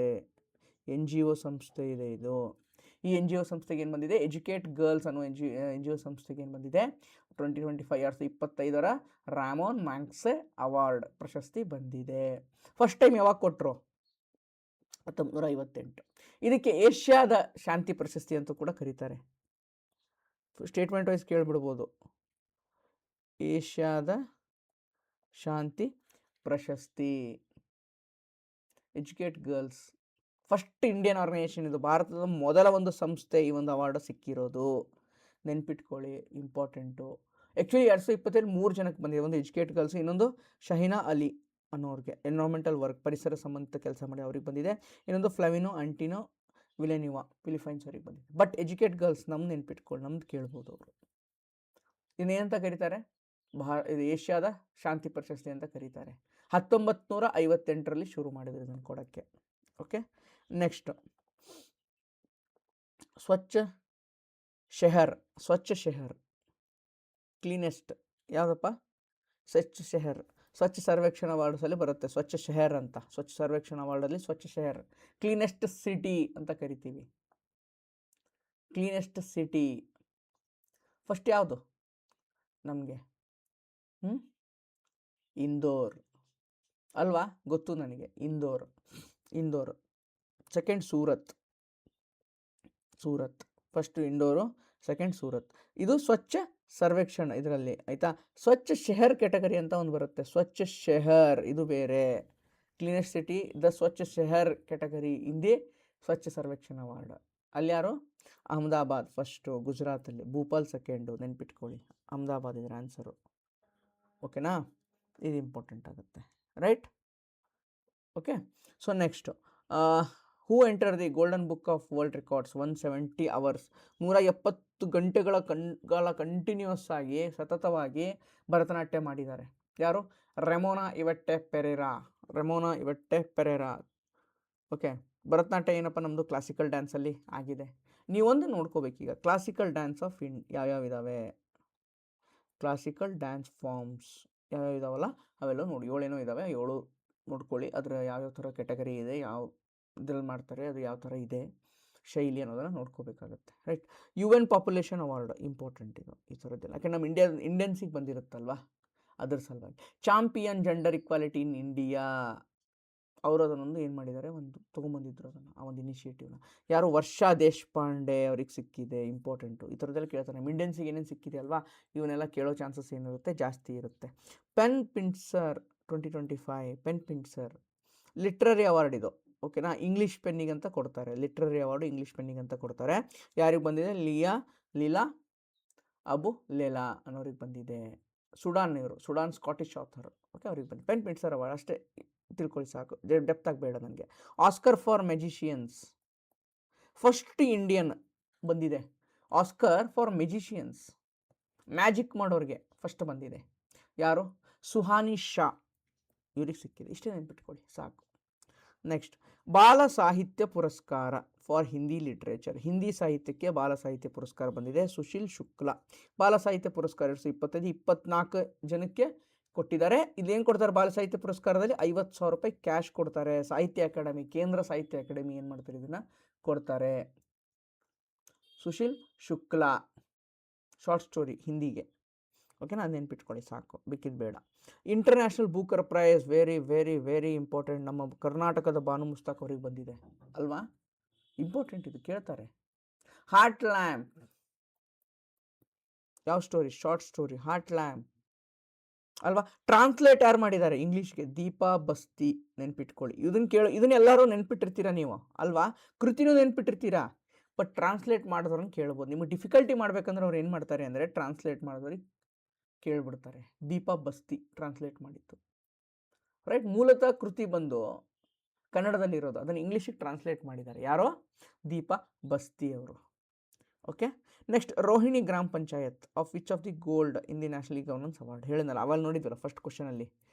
NGO ಸಂಸ್ಥೆ ಇದೆ ಇದು. ಈ NGO ಸಂಸ್ಥೆಗೆ ಏನು ಬಂದಿದೆ? ಎಜುಕೇಟ್ ಗರ್ಲ್ಸ್ ಅನ್ನೋ NGO ಸಂಸ್ಥೆಗೆ ಏನು ಬಂದಿದೆ? 2025 ರಾಮೋನ್ ಮ್ಯಾಗ್ಸೆ ಅವಾರ್ಡ್ ಪ್ರಶಸ್ತಿ ಬಂದಿದೆ. ಫಸ್ಟ್ ಟೈಮ್ ಯಾವಾಗ ಕೊಟ್ಟರು? 1958. ಇದಕ್ಕೆ ಏಷ್ಯಾದ ಶಾಂತಿ ಪ್ರಶಸ್ತಿ ಅಂತ ಕೂಡ ಕರೀತಾರೆ. ಸ್ಟೇಟ್ಮೆಂಟ್ ವೈಸ್ ಕೇಳ್ಬಿಡ್ಬೋದು. ಏಷ್ಯಾದ ಶಾಂತಿ ಪ್ರಶಸ್ತಿ, educate girls. First Indian organisation ಇದು, ಭಾರತದ ಮೊದಲ ಒಂದು ಸಂಸ್ಥೆ ಈ ಒಂದು ಅವಾರ್ಡ್ ಸಿಕ್ಕಿರೋದು. ನೆನ್ಪಿಟ್ಕೊಳ್ಳಿ, ಇಂಪಾರ್ಟೆಂಟು. ಆ್ಯಕ್ಚುಲಿ 2027 3 ಜನಕ್ಕೆ ಬಂದಿದೆ. ಒಂದು ಎಜುಕೇಟ್ ಗರ್ಲ್ಸ್, ಇನ್ನೊಂದು ಶಹೀನಾ ಅಲಿ ಅನ್ನೋರಿಗೆ ಎನ್ವೈರ್ಮೆಂಟಲ್ ವರ್ಕ್, ಪರಿಸರ ಸಂಬಂಧಿತ ಕೆಲಸ ಮಾಡಿ ಅವ್ರಿಗೆ ಬಂದಿದೆ. ಇನ್ನೊಂದು ಫ್ಲವಿನೋ ಆಂಟಿನೋ ವಿಲೆನಿವಾ ಫಿಲಿಪೈನ್ಸ್ ಅವ್ರಿಗೆ ಬಂದಿದೆ. ಬಟ್ ಎಜುಕೇಟ್ ಗರ್ಲ್ಸ್ ನಮ್ದು ನೆನ್ಪಿಟ್ಕೊಳ್ಳಿ, ನಮ್ದು ಕೇಳ್ಬೋದು ಅವರು. ಇನ್ನೇನಂತ ಕರೀತಾರೆ? ಇದು ಏಷ್ಯಾದ ಶಾಂತಿ ಪ್ರಶಸ್ತಿ ಅಂತ ಕರೀತಾರೆ. 1958ರಲ್ಲಿ ಶುರು ಮಾಡಿದ್ರು ಇದನ್ನು ಕೊಡೋಕ್ಕೆ. ಓಕೆ, ನೆಕ್ಸ್ಟ್ ಸ್ವಚ್ಛ ಶಹರ್ ಕ್ಲೀನೆಸ್ಟ್ ಯಾವುದಪ್ಪ? ಸ್ವಚ್ಛ ಸರ್ವೇಕ್ಷಣ್ ಅವಾರ್ಡ್ಸಲ್ಲಿ ಬರುತ್ತೆ ಸ್ವಚ್ಛ ಶಹರ್ ಅಂತ. ಸ್ವಚ್ಛ ಸರ್ವೇಕ್ಷಣ್ ಅವಾರ್ಡಲ್ಲಿ ಸ್ವಚ್ಛ ಶಹರ್, ಕ್ಲೀನೆಸ್ಟ್ ಸಿಟಿ ಅಂತ ಕರಿತೀವಿ. ಕ್ಲೀನೆಸ್ಟ್ ಸಿಟಿ ಫಸ್ಟ್ ಯಾವುದು ನಮಗೆ? ಇಂದೋರ್ ಅಲ್ವಾ, ಗೊತ್ತು ನನಗೆ. Indore. Second Surat. First Indore, second Surat. ಇದು ಸ್ವಚ್ಛ ಸರ್ವೇಕ್ಷಣ್ ಇದರಲ್ಲಿ, ಆಯಿತಾ. ಸ್ವಚ್ಛ ಶಹರ್ ಕ್ಯಾಟಗರಿ ಅಂತ ಒಂದು ಬರುತ್ತೆ. ಸ್ವಚ್ಛ ಶಹರ್ ಇದು ಬೇರೆ. ಕ್ಲೀನೆಸ್ಟ್ ಸಿಟಿ ದ ಸ್ವಚ್ಛ ಶಹರ್ ಕ್ಯಾಟಗರಿ ಇಂದೇ ಸ್ವಚ್ಛ ಸರ್ವೇಕ್ಷಣ್ ಅವಾರ್ಡ್. ಅಲ್ಲಿ ಯಾರು? ಅಹಮದಾಬಾದ್ ಫಸ್ಟು, ಗುಜರಾತಲ್ಲಿ. ಭೂಪಾಲ್ ಸೆಕೆಂಡು, ನೆನ್ಪಿಟ್ಕೊಳ್ಳಿ. ಅಹಮದಾಬಾದ್ ಇದರ ಆನ್ಸರು. ಓಕೆನಾ, ಇದು ಇಂಪಾರ್ಟೆಂಟ್ ಆಗುತ್ತೆ, right. Okay, so next who enter the golden book of world records 170 hours, 170 ಗಂಟೆಗಳ ಕಂಟಿನ್ಯೂಸ್ ಆಗಿ ಸತತವಾಗಿ ಭರತನಾಟ್ಯ ಮಾಡಿದ್ದಾರೆ. ಯಾರು? ರೆಮೋನಾ ಇವೆಟ್ಟೆ ಪೆರೇರಾ. ಓಕೆ, ಭರತನಾಟ್ಯ ಏನಪ್ಪ ನಮ್ಮದು ಕ್ಲಾಸಿಕಲ್ ಡ್ಯಾನ್ಸಲ್ಲಿ ಆಗಿದೆ. ನೀವೊಂದು ನೋಡ್ಕೋಬೇಕೀಗ, ಕ್ಲಾಸಿಕಲ್ ಡ್ಯಾನ್ಸ್ ಆಫ್ ಯಾವ್ಯಾವ ಇದ್ದಾವೆ, ಕ್ಲಾಸಿಕಲ್ ಡ್ಯಾನ್ಸ್ ಫಾರ್ಮ್ಸ್ ಯಾವ್ಯಾವ ಇದಾವಲ್ಲ ಅವೆಲ್ಲ ನೋಡಿ. 7 ಇದ್ದಾವೆ, 7 ನೋಡ್ಕೊಳ್ಳಿ. ಅದರ ಯಾವ್ಯಾವ ಥರ ಕ್ಯಾಟಗರಿ ಇದೆ, ಯಾವ ಇದ್ರಲ್ಲಿ ಮಾಡ್ತಾರೆ, ಅದು ಯಾವ ಥರ ಇದೆ ಶೈಲಿ ಅನ್ನೋದನ್ನು ನೋಡ್ಕೋಬೇಕಾಗತ್ತೆ, right. UN population award important ಇದು, ಈ ಥರದ್ದೆಲ್ಲ. ಯಾಕೆ ನಮ್ಮ ಇಂಡಿಯನ್ಸಿಗೆ ಬಂದಿರುತ್ತಲ್ವಾ, ಅದ್ರ ಸಲುವಾಗಿ. Champion gender equality in India, ಅವರು ಅದನ್ನೊಂದು ಏನು ಮಾಡಿದ್ದಾರೆ, ಒಂದು ತೊಗೊಂಬಂದಿದ್ರು ಅದನ್ನು, ಆ ಒಂದು ಇನಿಷಿಯೇಟಿವ್ನ. ಯಾರು? ವರ್ಷಾ ದೇಶಪಾಂಡೆ ಅವ್ರಿಗೆ ಸಿಕ್ಕಿದೆ, ಇಂಪಾರ್ಟೆಂಟು. ಈ ಥರದ್ದೆಲ್ಲ ಕೇಳ್ತಾರೆ. ನಮ್ಮ ಇಂಡಿಯನ್ಸಿಗೆ ಏನೇನು ಸಿಕ್ಕಿದೆ ಅಲ್ವಾ, ಇವನ್ನೆಲ್ಲ ಕೇಳೋ ಚಾನ್ಸಸ್ ಏನಿರುತ್ತೆ, ಜಾಸ್ತಿ ಇರುತ್ತೆ. ಪೆನ್ ಪಿಟ್ಸರ್ 2025, ಪೆನ್ ಪಿಟ್ಸರ್ ಲಿಟ್ರರಿ ಅವಾರ್ಡ್ ಇದು. ಓಕೆನಾ, ಇಂಗ್ಲೀಷ್ ಪೆನ್ನಿಗಂತ ಕೊಡ್ತಾರೆ. ಲಿಟ್ರರಿ ಅವಾರ್ಡು ಇಂಗ್ಲೀಷ್ ಪೆನ್ನಿಗಂತ ಕೊಡ್ತಾರೆ. ಯಾರಿಗೆ ಬಂದಿದೆ? ಲೀಲಾ ಅಬು ಲೇಲಾ ಅನ್ನೋರಿಗೆ ಬಂದಿದೆ. Sudan Scottish author. ಓಕೆ, ಅವ್ರಿಗೆ ಬಂದಿದೆ ಪೆನ್ ಪಿಟ್ಸರ್ ಅವಾರ್ಡ್. ಅಷ್ಟೇ ತಿಳ್ಕೊಳ್ಳಿ ಸಾಕು, ಡೆಪ್ತ್ ಆಗಬೇಡ ನನಗೆ. Oscar for magicians, first Indian ಬಂದಿದೆ. ಆಸ್ಕರ್ ಫಾರ್ ಮೆಜಿಷಿಯನ್ಸ್, ಮ್ಯಾಜಿಕ್ ಮಾಡೋರಿಗೆ ಫಸ್ಟ್ ಬಂದಿದೆ. ಯಾರು? ಸುಹಾನಿ ಶಾ, ಇವ್ರಿಗೆ ಸಿಕ್ಕಿದೆ. ಇಷ್ಟೇ ನೆನ್ಪಿಟ್ಕೊಳ್ಳಿ ಸಾಕು. ನೆಕ್ಸ್ಟ್ ಬಾಲ ಸಾಹಿತ್ಯ ಪುರಸ್ಕಾರ ಫಾರ್ ಹಿಂದಿ ಲಿಟ್ರೇಚರ್. ಹಿಂದಿ ಸಾಹಿತ್ಯಕ್ಕೆ ಬಾಲ ಸಾಹಿತ್ಯ ಪುರಸ್ಕಾರ ಬಂದಿದೆ. ಸುಶೀಲ್ ಶುಕ್ಲಾ ಬಾಲ ಸಾಹಿತ್ಯ ಪುರಸ್ಕಾರ 2025 24 ಜನಕ್ಕೆ ಕೊಟ್ಟಿದ್ದಾರೆ. ಇಲ್ಲೇನು ಕೊಡ್ತಾರೆ ಬಾಲ ಸಾಹಿತ್ಯ ಪುರಸ್ಕಾರದಲ್ಲಿ? 50,000 ರೂಪಾಯಿ ಕ್ಯಾಶ್ ಕೊಡ್ತಾರೆ. ಸಾಹಿತ್ಯ ಅಕಾಡೆಮಿ, ಕೇಂದ್ರ ಸಾಹಿತ್ಯ ಅಕಾಡೆಮಿ ಏನು ಮಾಡ್ತಾರೆ, ಇದನ್ನು ಕೊಡ್ತಾರೆ. ಸುಶೀಲ್ ಶುಕ್ಲಾ ಶಾರ್ಟ್ ಸ್ಟೋರಿ ಹಿಂದಿಗೆ. ಓಕೆನಾ, ಅದು ನೆನ್ಪಿಟ್ಕೊಳ್ಳಿ ಸಾಕು, ಬೇಕಿದ್ದು ಬೇಡ. International Booker prize very very very important. ನಮ್ಮ ಕರ್ನಾಟಕದ ಬಾನು ಮುಸ್ತಾಕ್ ಅವ್ರಿಗೆ ಬಂದಿದೆ ಅಲ್ವಾ, ಇಂಪಾರ್ಟೆಂಟ್ ಇದು, ಕೇಳ್ತಾರೆ. ಹಾರ್ಟ್ ಲ್ಯಾಂಪ್ ಯಾವ story? Short story heart lamp ಅಲ್ವಾ. ಟ್ರಾನ್ಸ್ಲೇಟ್ ಯಾರು ಮಾಡಿದ್ದಾರೆ ಇಂಗ್ಲೀಷ್ಗೆ? ದೀಪಾ ಬಸ್ತಿ. ನೆನ್ಪಿಟ್ಕೊಳ್ಳಿ, ಇದನ್ನ ಎಲ್ಲರೂ ನೆನ್ಪಿಟ್ಟಿರ್ತೀರಾ ನೀವು ಅಲ್ವಾ, ಕೃತಿನೂ ನೆನ್ಪಿಟ್ಟಿರ್ತೀರಾ. ಬಟ್ ಟ್ರಾನ್ಸ್ಲೇಟ್ ಮಾಡಿದವ್ರನ್ನ ಕೇಳ್ಬೋದು. ನಿಮಗೆ ಡಿಫಿಕಲ್ಟಿ ಮಾಡ್ಬೇಕಂದ್ರೆ ಅವ್ರು ಏನು ಮಾಡ್ತಾರೆ ಅಂದರೆ ಟ್ರಾನ್ಸ್ಲೇಟ್ ಮಾಡಿದವ್ರಿಗೆ ಕೇಳ್ಬಿಡ್ತಾರೆ. ದೀಪಾ ಬಸ್ತಿ ಟ್ರಾನ್ಸ್ಲೇಟ್ ಮಾಡಿತ್ತು, ರೈಟ್. ಮೂಲತಃ ಕೃತಿ ಬಂದು ಕನ್ನಡದಲ್ಲಿರೋದು, ಅದನ್ನು ಇಂಗ್ಲೀಷಿಗೆ ಟ್ರಾನ್ಸ್ಲೇಟ್ ಮಾಡಿದ್ದಾರೆ. ಯಾರೋ? ದೀಪಾ ಬಸ್ತಿ ಅವರು. Okay, next Rohini Gram Panchayat of which of the gold in the national e governance award. ಹೇಳಿದ್ನಲ್ಲ ಅವಾಗ, ನೋಡಿದ್ವಲ್ಲ ಫಸ್ಟ್ ಕ್ವಶನಲ್ಲಿ.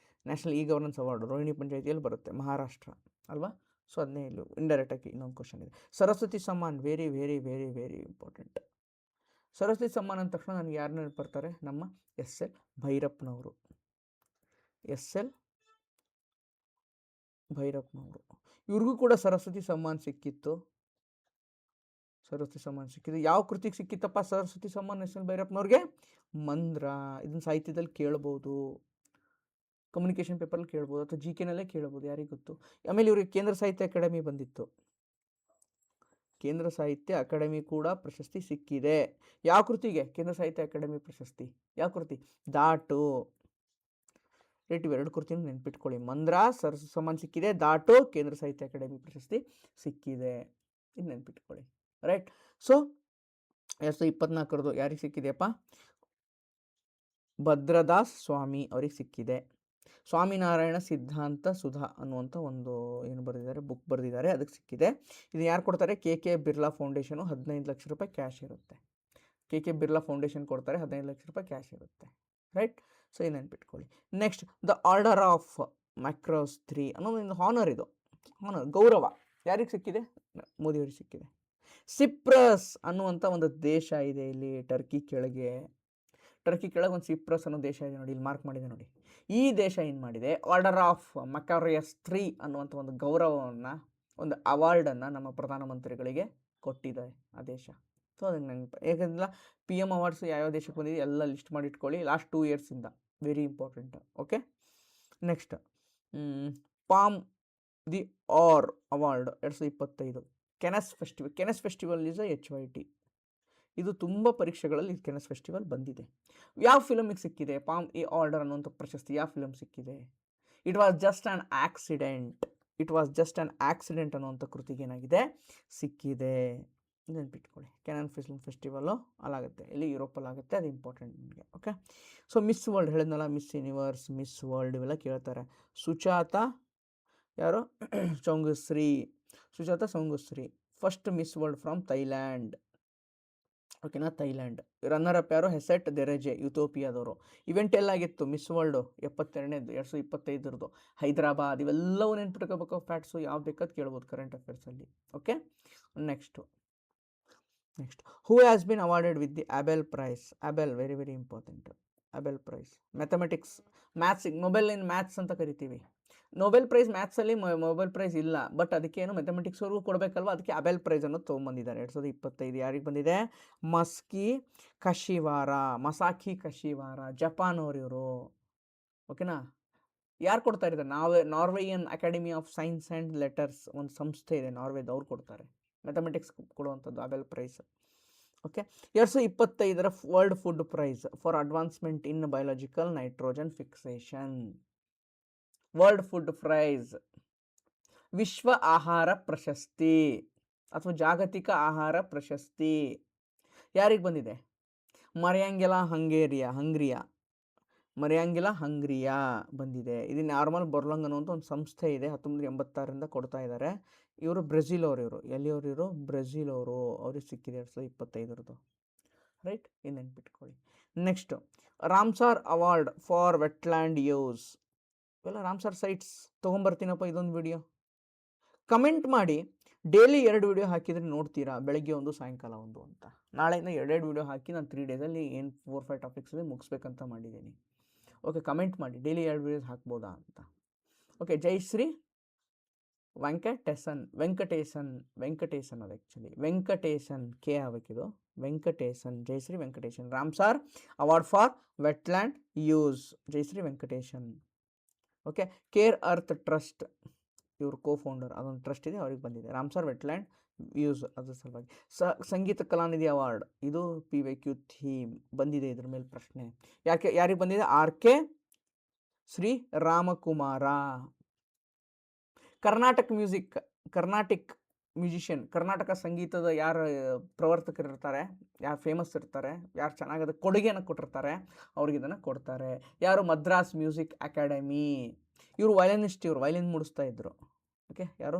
National e governance award Rohini ಪಂಚಾಯತಿಯಲ್ಲಿ ಬರುತ್ತೆ, ಮಹಾರಾಷ್ಟ್ರ ಅಲ್ವಾ. ಸೊ ಅದನ್ನೇ ಇಲ್ಲಿ ಇಂಡೈರೆಕ್ಟಾಗಿ ಇನ್ನೊಂದು ಕ್ವಶನ್ ಇದೆ. Saraswati Samman very very very very important. Saraswati Samman ಅಂದ ತಕ್ಷಣ ನನಗೆ ಯಾರು ನೆನಪು ಬರ್ತಾರೆ? ನಮ್ಮ ಎಸ್.ಎಲ್. ಭೈರಪ್ಪನವರು. ಎಸ್.ಎಲ್. ಭೈರಪ್ಪನವರು, ಇವ್ರಿಗೂ ಕೂಡ ಸರಸ್ವತಿ ಸಮ್ಮಾನ್ ಸಿಕ್ಕಿತ್ತು. ಸರಸ್ವತಿ ಸಮ್ಮಾನ್ ಸಿಕ್ಕಿದ್ದು ಯಾವ ಕೃತಿಗೆ ಸಿಕ್ಕಿತ್ತಪ್ಪ ಸರಸ್ವತಿ ಸಮ್ಮಾನ್ ಎಸ್.ಎಲ್. ಭೈರಪ್ಪನವ್ರಿಗೆ? ಮಂದ್ರ. ಇದನ್ನ ಸಾಹಿತ್ಯದಲ್ಲಿ ಕೇಳ್ಬೋದು, ಕಮ್ಯುನಿಕೇಷನ್ ಪೇಪರಲ್ಲಿ ಕೇಳ್ಬೋದು, ಅಥವಾ ಜಿ ಕೆನಲ್ಲೇ ಕೇಳ್ಬೋದು, ಯಾರಿಗೆ ಗೊತ್ತು. ಆಮೇಲೆ ಇವ್ರಿಗೆ ಕೇಂದ್ರ ಸಾಹಿತ್ಯ ಅಕಾಡೆಮಿ ಬಂದಿತ್ತು. ಕೇಂದ್ರ ಸಾಹಿತ್ಯ ಅಕಾಡೆಮಿ ಕೂಡ ಪ್ರಶಸ್ತಿ ಸಿಕ್ಕಿದೆ. ಯಾವ ಕೃತಿಗೆ ಕೇಂದ್ರ ಸಾಹಿತ್ಯ ಅಕಾಡೆಮಿ ಪ್ರಶಸ್ತಿ? ಯಾವ ಕೃತಿ? ದಾಟು. ರೈಟ್, ಇವೆರಡು ಕೃತಿನೂ ನೆನ್ಪಿಟ್ಕೊಳ್ಳಿ. ಮಂದ್ರ ಸರಸ್ವತಿ ಸಮ್ಮಾನ್ ಸಿಕ್ಕಿದೆ, ದಾಟು ಕೇಂದ್ರ ಸಾಹಿತ್ಯ ಅಕಾಡೆಮಿ ಪ್ರಶಸ್ತಿ ಸಿಕ್ಕಿದೆ. ಇದು ನೆನ್ಪಿಟ್ಕೊಳ್ಳಿ, ರೈಟ್. ಸೊ 2024 ಯಾರಿಗೆ ಸಿಕ್ಕಿದೆಯಪ್ಪ? ಭದ್ರದಾಸ್ ಸ್ವಾಮಿ ಅವ್ರಿಗೆ ಸಿಕ್ಕಿದೆ. ಸ್ವಾಮಿನಾರಾಯಣ ಸಿದ್ಧಾಂತ ಸುಧಾ ಅನ್ನುವಂಥ ಒಂದು ಏನು ಬರೆದಿದ್ದಾರೆ, ಬುಕ್ ಬರೆದಿದ್ದಾರೆ, ಅದಕ್ಕೆ ಸಿಕ್ಕಿದೆ. ಇದು ಯಾರು ಕೊಡ್ತಾರೆ? K Birla foundation. 15 ಲಕ್ಷ ರೂಪಾಯಿ ಕ್ಯಾಶ್ ಇರುತ್ತೆ. ಕೆ ಬಿರ್ಲಾ ಫೌಂಡೇಶನ್ ಕೊಡ್ತಾರೆ, 15 ಲಕ್ಷ ರೂಪಾಯಿ ಕ್ಯಾಶ್ ಇರುತ್ತೆ, ರೈಟ್. ಸೊ ಇದು ನೆನ್ಪಿಟ್ಕೊಳ್ಳಿ. ನೆಕ್ಸ್ಟ್ ದ ಆರ್ಡರ್ ಆಫ್ ಮ್ಯಾಕ್ರೋಸ್ 3 ಅನ್ನೋದೊಂದು ಹಾನರ್. ಇದು ಹಾನರ್, ಗೌರವ ಯಾರಿಗೆ ಸಿಕ್ಕಿದೆ? ಮೋದಿಯವರಿಗೆ ಸಿಕ್ಕಿದೆ. ಸಿಪ್ರಸ್ ಅನ್ನುವಂಥ ಒಂದು ದೇಶ ಇದೆ ಇಲ್ಲಿ ಟರ್ಕಿ ಕೆಳಗೆ. ಟರ್ಕಿ ಕೆಳಗೆ ಒಂದು ಸಿಪ್ರಸ್ ಅನ್ನೋ ದೇಶ ಇದೆ ನೋಡಿ, ಇಲ್ಲಿ ಮಾರ್ಕ್ ಮಾಡಿದೆ ನೋಡಿ. ಈ ದೇಶ ಏನು ಮಾಡಿದೆ? ಆರ್ಡರ್ ಆಫ್ ಮ್ಯಾಕ್ರೋಸ್ 3 ಅನ್ನುವಂಥ ಒಂದು ಗೌರವವನ್ನು, ಒಂದು ಅವಾರ್ಡನ್ನು ನಮ್ಮ ಪ್ರಧಾನಮಂತ್ರಿಗಳಿಗೆ ಕೊಟ್ಟಿದೆ ಆ ದೇಶ. ಸೊ ಅದಕ್ಕೆ ನೆನಪು, ಯಾಕಂದ್ರೆ PM ಅವಾರ್ಡ್ಸ್ ಯಾವ್ಯಾವ ದೇಶಕ್ಕೆ ಬಂದಿದೆ ಎಲ್ಲ ಲಿಸ್ಟ್ ಮಾಡಿ ಇಟ್ಕೊಳ್ಳಿ, ಲಾಸ್ಟ್ 2 ಇಯರ್ಸಿಂದ. Very important. Okay, next Palme d'Or award 2025. Cannes festival. Cannes festival is a HYT. ಇದು ತುಂಬ ಪರೀಕ್ಷೆಗಳಲ್ಲಿ ಕೆನಸ್ ಫೆಸ್ಟಿವಲ್ ಬಂದಿದೆ. ಯಾವ ಫಿಲಮಿಗೆ ಸಿಕ್ಕಿದೆ ಪಾಮ್ ಈ ಆರ್ಡರ್ ಅನ್ನುವಂಥ ಪ್ರಶಸ್ತಿ? ಯಾವ ಫಿಲಮ್ ಸಿಕ್ಕಿದೆ? It was just an accident. It was just an accident ಅನ್ನುವಂಥ ಕೃತಿಗೆ ಏನಾಗಿದೆ? ಸಿಕ್ಕಿದೆ. ನೆನ್ಪಿಟ್ಕೊಳ್ಳಿ, ಕೆನನ್ ಫಿಲ್ಮ್ ಫೆಸ್ಟಿವಲ್ಲು ಅಲ್ಲಾಗುತ್ತೆ, ಇಲ್ಲಿ ಯುರೋಪಲ್ಲಿ ಆಗುತ್ತೆ, ಅದು ಇಂಪಾರ್ಟೆಂಟ್ ನಿಮಗೆ. ಓಕೆ, ಸೊ ಮಿಸ್ ವರ್ಲ್ಡ್ ಹೇಳಿದ್ನಲ್ಲ, ಮಿಸ್ ಯೂನಿವರ್ಸ್, ಮಿಸ್ ವರ್ಲ್ಡ್ ಇವೆಲ್ಲ ಕೇಳ್ತಾರೆ. ಸುಜಾತ ಯಾರು? Chuangsri. Suchata Chuangsri first miss world from Thailand. ಓಕೆನಾ, ಥೈಲ್ಯಾಂಡ್. ರನ್ನರ್ ಅಪ್ ಯಾರು? ಹೆಸೆಟ್ ದೆರೆಜೆ, ಯುಥೋಪಿಯಾದವರು. ಇವೆಂಟ್ ಎಲ್ಲಾಗಿತ್ತು ಮಿಸ್ ವರ್ಲ್ಡು 72ನೇದು 2025 ಹೈದರಾಬಾದ್. ಇವೆಲ್ಲವೂ ನೆನ್ಪಿಟ್ಕೋಬೇಕು ಫ್ಯಾಕ್ಟ್ಸು, ಯಾವ ಬೇಕಾದ್ ಕೇಳ್ಬೋದು ಕರೆಂಟ್ ಅಫೇರ್ಸಲ್ಲಿ. Okay, next who has been awarded with the Abel prize? Abel very very important. Abel prize mathematics, ಮ್ಯಾಥ್ಸಿಗೆ ನೊಬೆಲ್ ಇನ್ ಮ್ಯಾಥ್ಸ್ ಅಂತ ಕರಿತೀವಿ. ನೊಬೆಲ್ ಪ್ರೈಸ್ ಮ್ಯಾಥ್ಸಲ್ಲಿ ನೊಬೆಲ್ ಪ್ರೈಸ್ ಇಲ್ಲ, ಬಟ್ ಅದಕ್ಕೇನು ಮ್ಯಾಥಮೆಟಿಕ್ಸ್ವರೆಗೂ ಕೊಡಬೇಕಲ್ವ, ಅದಕ್ಕೆ ಅಬೆಲ್ ಪ್ರೈಸ್ ಅನ್ನೋದು ತೊಗೊಂಬಂದಿದ್ದಾರೆ 2025. ಯಾರಿಗೆ ಬಂದಿದೆ? ಮಸಾಕಿ ಕಶಿವಾರ, ಜಪಾನ್ ಅವರು ಇವರು. ಓಕೆನಾ, ಯಾರು ಕೊಡ್ತಾ ಇದ್ದಾರೆ? Norwegian academy of science and letters ಒಂದು ಸಂಸ್ಥೆ ಇದೆ ನಾರ್ವೇದವ್ರು ಕೊಡ್ತಾರೆ ಮ್ಯಾಥಮೆಟಿಕ್ಸ್ ಕೊಡುವಂಥದ್ದು Abel prize. Okay, 2025 world food prize for advancement in biological nitrogen fixation. World food prize, ವಿಶ್ವ ಆಹಾರ ಪ್ರಶಸ್ತಿ ಅಥವಾ ಜಾಗತಿಕ ಆಹಾರ ಪ್ರಶಸ್ತಿ ಯಾರಿಗೆ ಬಂದಿದೆ? ಮರಿಯಾಂಗೆಲಾ ಹಂಗ್ರಿಯಾ ಬಂದಿದೆ. ಇದು ನಾರ್ಮಲ್ ಬರ್ಲಾಂಗ್ ಅನ್ನುವಂಥ ಒಂದು ಸಂಸ್ಥೆ ಇದೆ, 1986ರಿಂದ ಕೊಡ್ತಾ ಇದ್ದಾರೆ. ಇವರು ಬ್ರೆಜಿಲ್ ಅವರು. ಎಲ್ಲಿಯವರು ಇವರು? ಬ್ರೆಜಿಲ್ ಅವರು. ಅವ್ರಿಗೆ ಸಿಕ್ಕಿದೆ 2025, ರೈಟ್. ಇದು ನೆನ್ಪಿಟ್ಕೊಳ್ಳಿ. Next Ramsar award for wetland use. ಇವೆಲ್ಲ ರಾಮ್ಸಾರ್ ಸೈಟ್ಸ್ ತೊಗೊಂಬರ್ತೀನಪ್ಪ, ಇದೊಂದು ವಿಡಿಯೋ ಕಮೆಂಟ್ ಮಾಡಿ. ಡೈಲಿ 2 ವಿಡಿಯೋ ಹಾಕಿದರೆ ನೋಡ್ತೀರಾ, ಬೆಳಗ್ಗೆ ಒಂದು ಸಾಯಂಕಾಲ ಒಂದು ಅಂತ. ನಾಳೆಯಿಂದ 2 ವಿಡಿಯೋ ಹಾಕಿ ನಾನು 3 ಡೇಸಲ್ಲಿ ಏನು 4-5 ಟಾಪಿಕ್ಸ್ ಇದೆ ಮುಗಿಸ್ಬೇಕಂತ ಮಾಡಿದ್ದೀನಿ. ಓಕೆ, ಕಮೆಂಟ್ ಮಾಡಿ ಡೈಲಿ 2 ವಿಡಿಯೋಸ್ ಹಾಕ್ಬೋದಾ ಅಂತ. ಓಕೆ, ಜೈಶ್ರೀ ವೆಂಕಟೇಶನ್ ಅದು ಆ್ಯಕ್ಚುಲಿ ವೆಂಕಟೇಶನ್ ಕೆ ಆಗಬೇಕಿದು, Venkatesan, Jayashree Venkatesan. Ramsar award for wetland use, Jayashree Venkatesan. Okay, care earth trust ಇವರು ಕೋ-ಫೌಂಡರ್, ಅದೊಂದು ಟ್ರಸ್ಟ್ ಇದೆ, ಅವ್ರಿಗೆ ಬಂದಿದೆ. ರಾಮ್ಸಾರ್ ವೆಟ್ಲ್ಯಾಂಡ್ ಯೂಸ್ ಅದ್ರ ಸಲುವಾಗಿ. ಸಂಗೀತ ಕಲಾನಿಧಿ ಅವಾರ್ಡ್ ಇದು PYQ ಥೀಮ್ ಬಂದಿದೆ, ಇದ್ರ ಮೇಲೆ ಪ್ರಶ್ನೆ. ಯಾರಿಗೆ ಬಂದಿದೆ? RK ಶ್ರೀ ರಾಮಕುಮಾರ. ಕರ್ನಾಟಕ ಮ್ಯೂಸಿಷಿಯನ್, ಕರ್ನಾಟಕ ಸಂಗೀತದ ಯಾರು ಪ್ರವರ್ತಕರು ಇರ್ತಾರೆ, ಯಾರು ಫೇಮಸ್ ಇರ್ತಾರೆ, ಯಾರು ಚೆನ್ನಾಗದ ಕೊಡುಗೆಯನ್ನು ಕೊಟ್ಟಿರ್ತಾರೆ, ಅವ್ರಿಗೆ ಇದನ್ನು ಕೊಡ್ತಾರೆ. ಯಾರು? Madras music academy. ಇವರು ವಯಲಿನಿಸ್ಟ್, ಇವರು ವಯಲಿನ್ ಮೂಡಿಸ್ತಾ ಇದ್ರು. ಓಕೆ, ಯಾರು?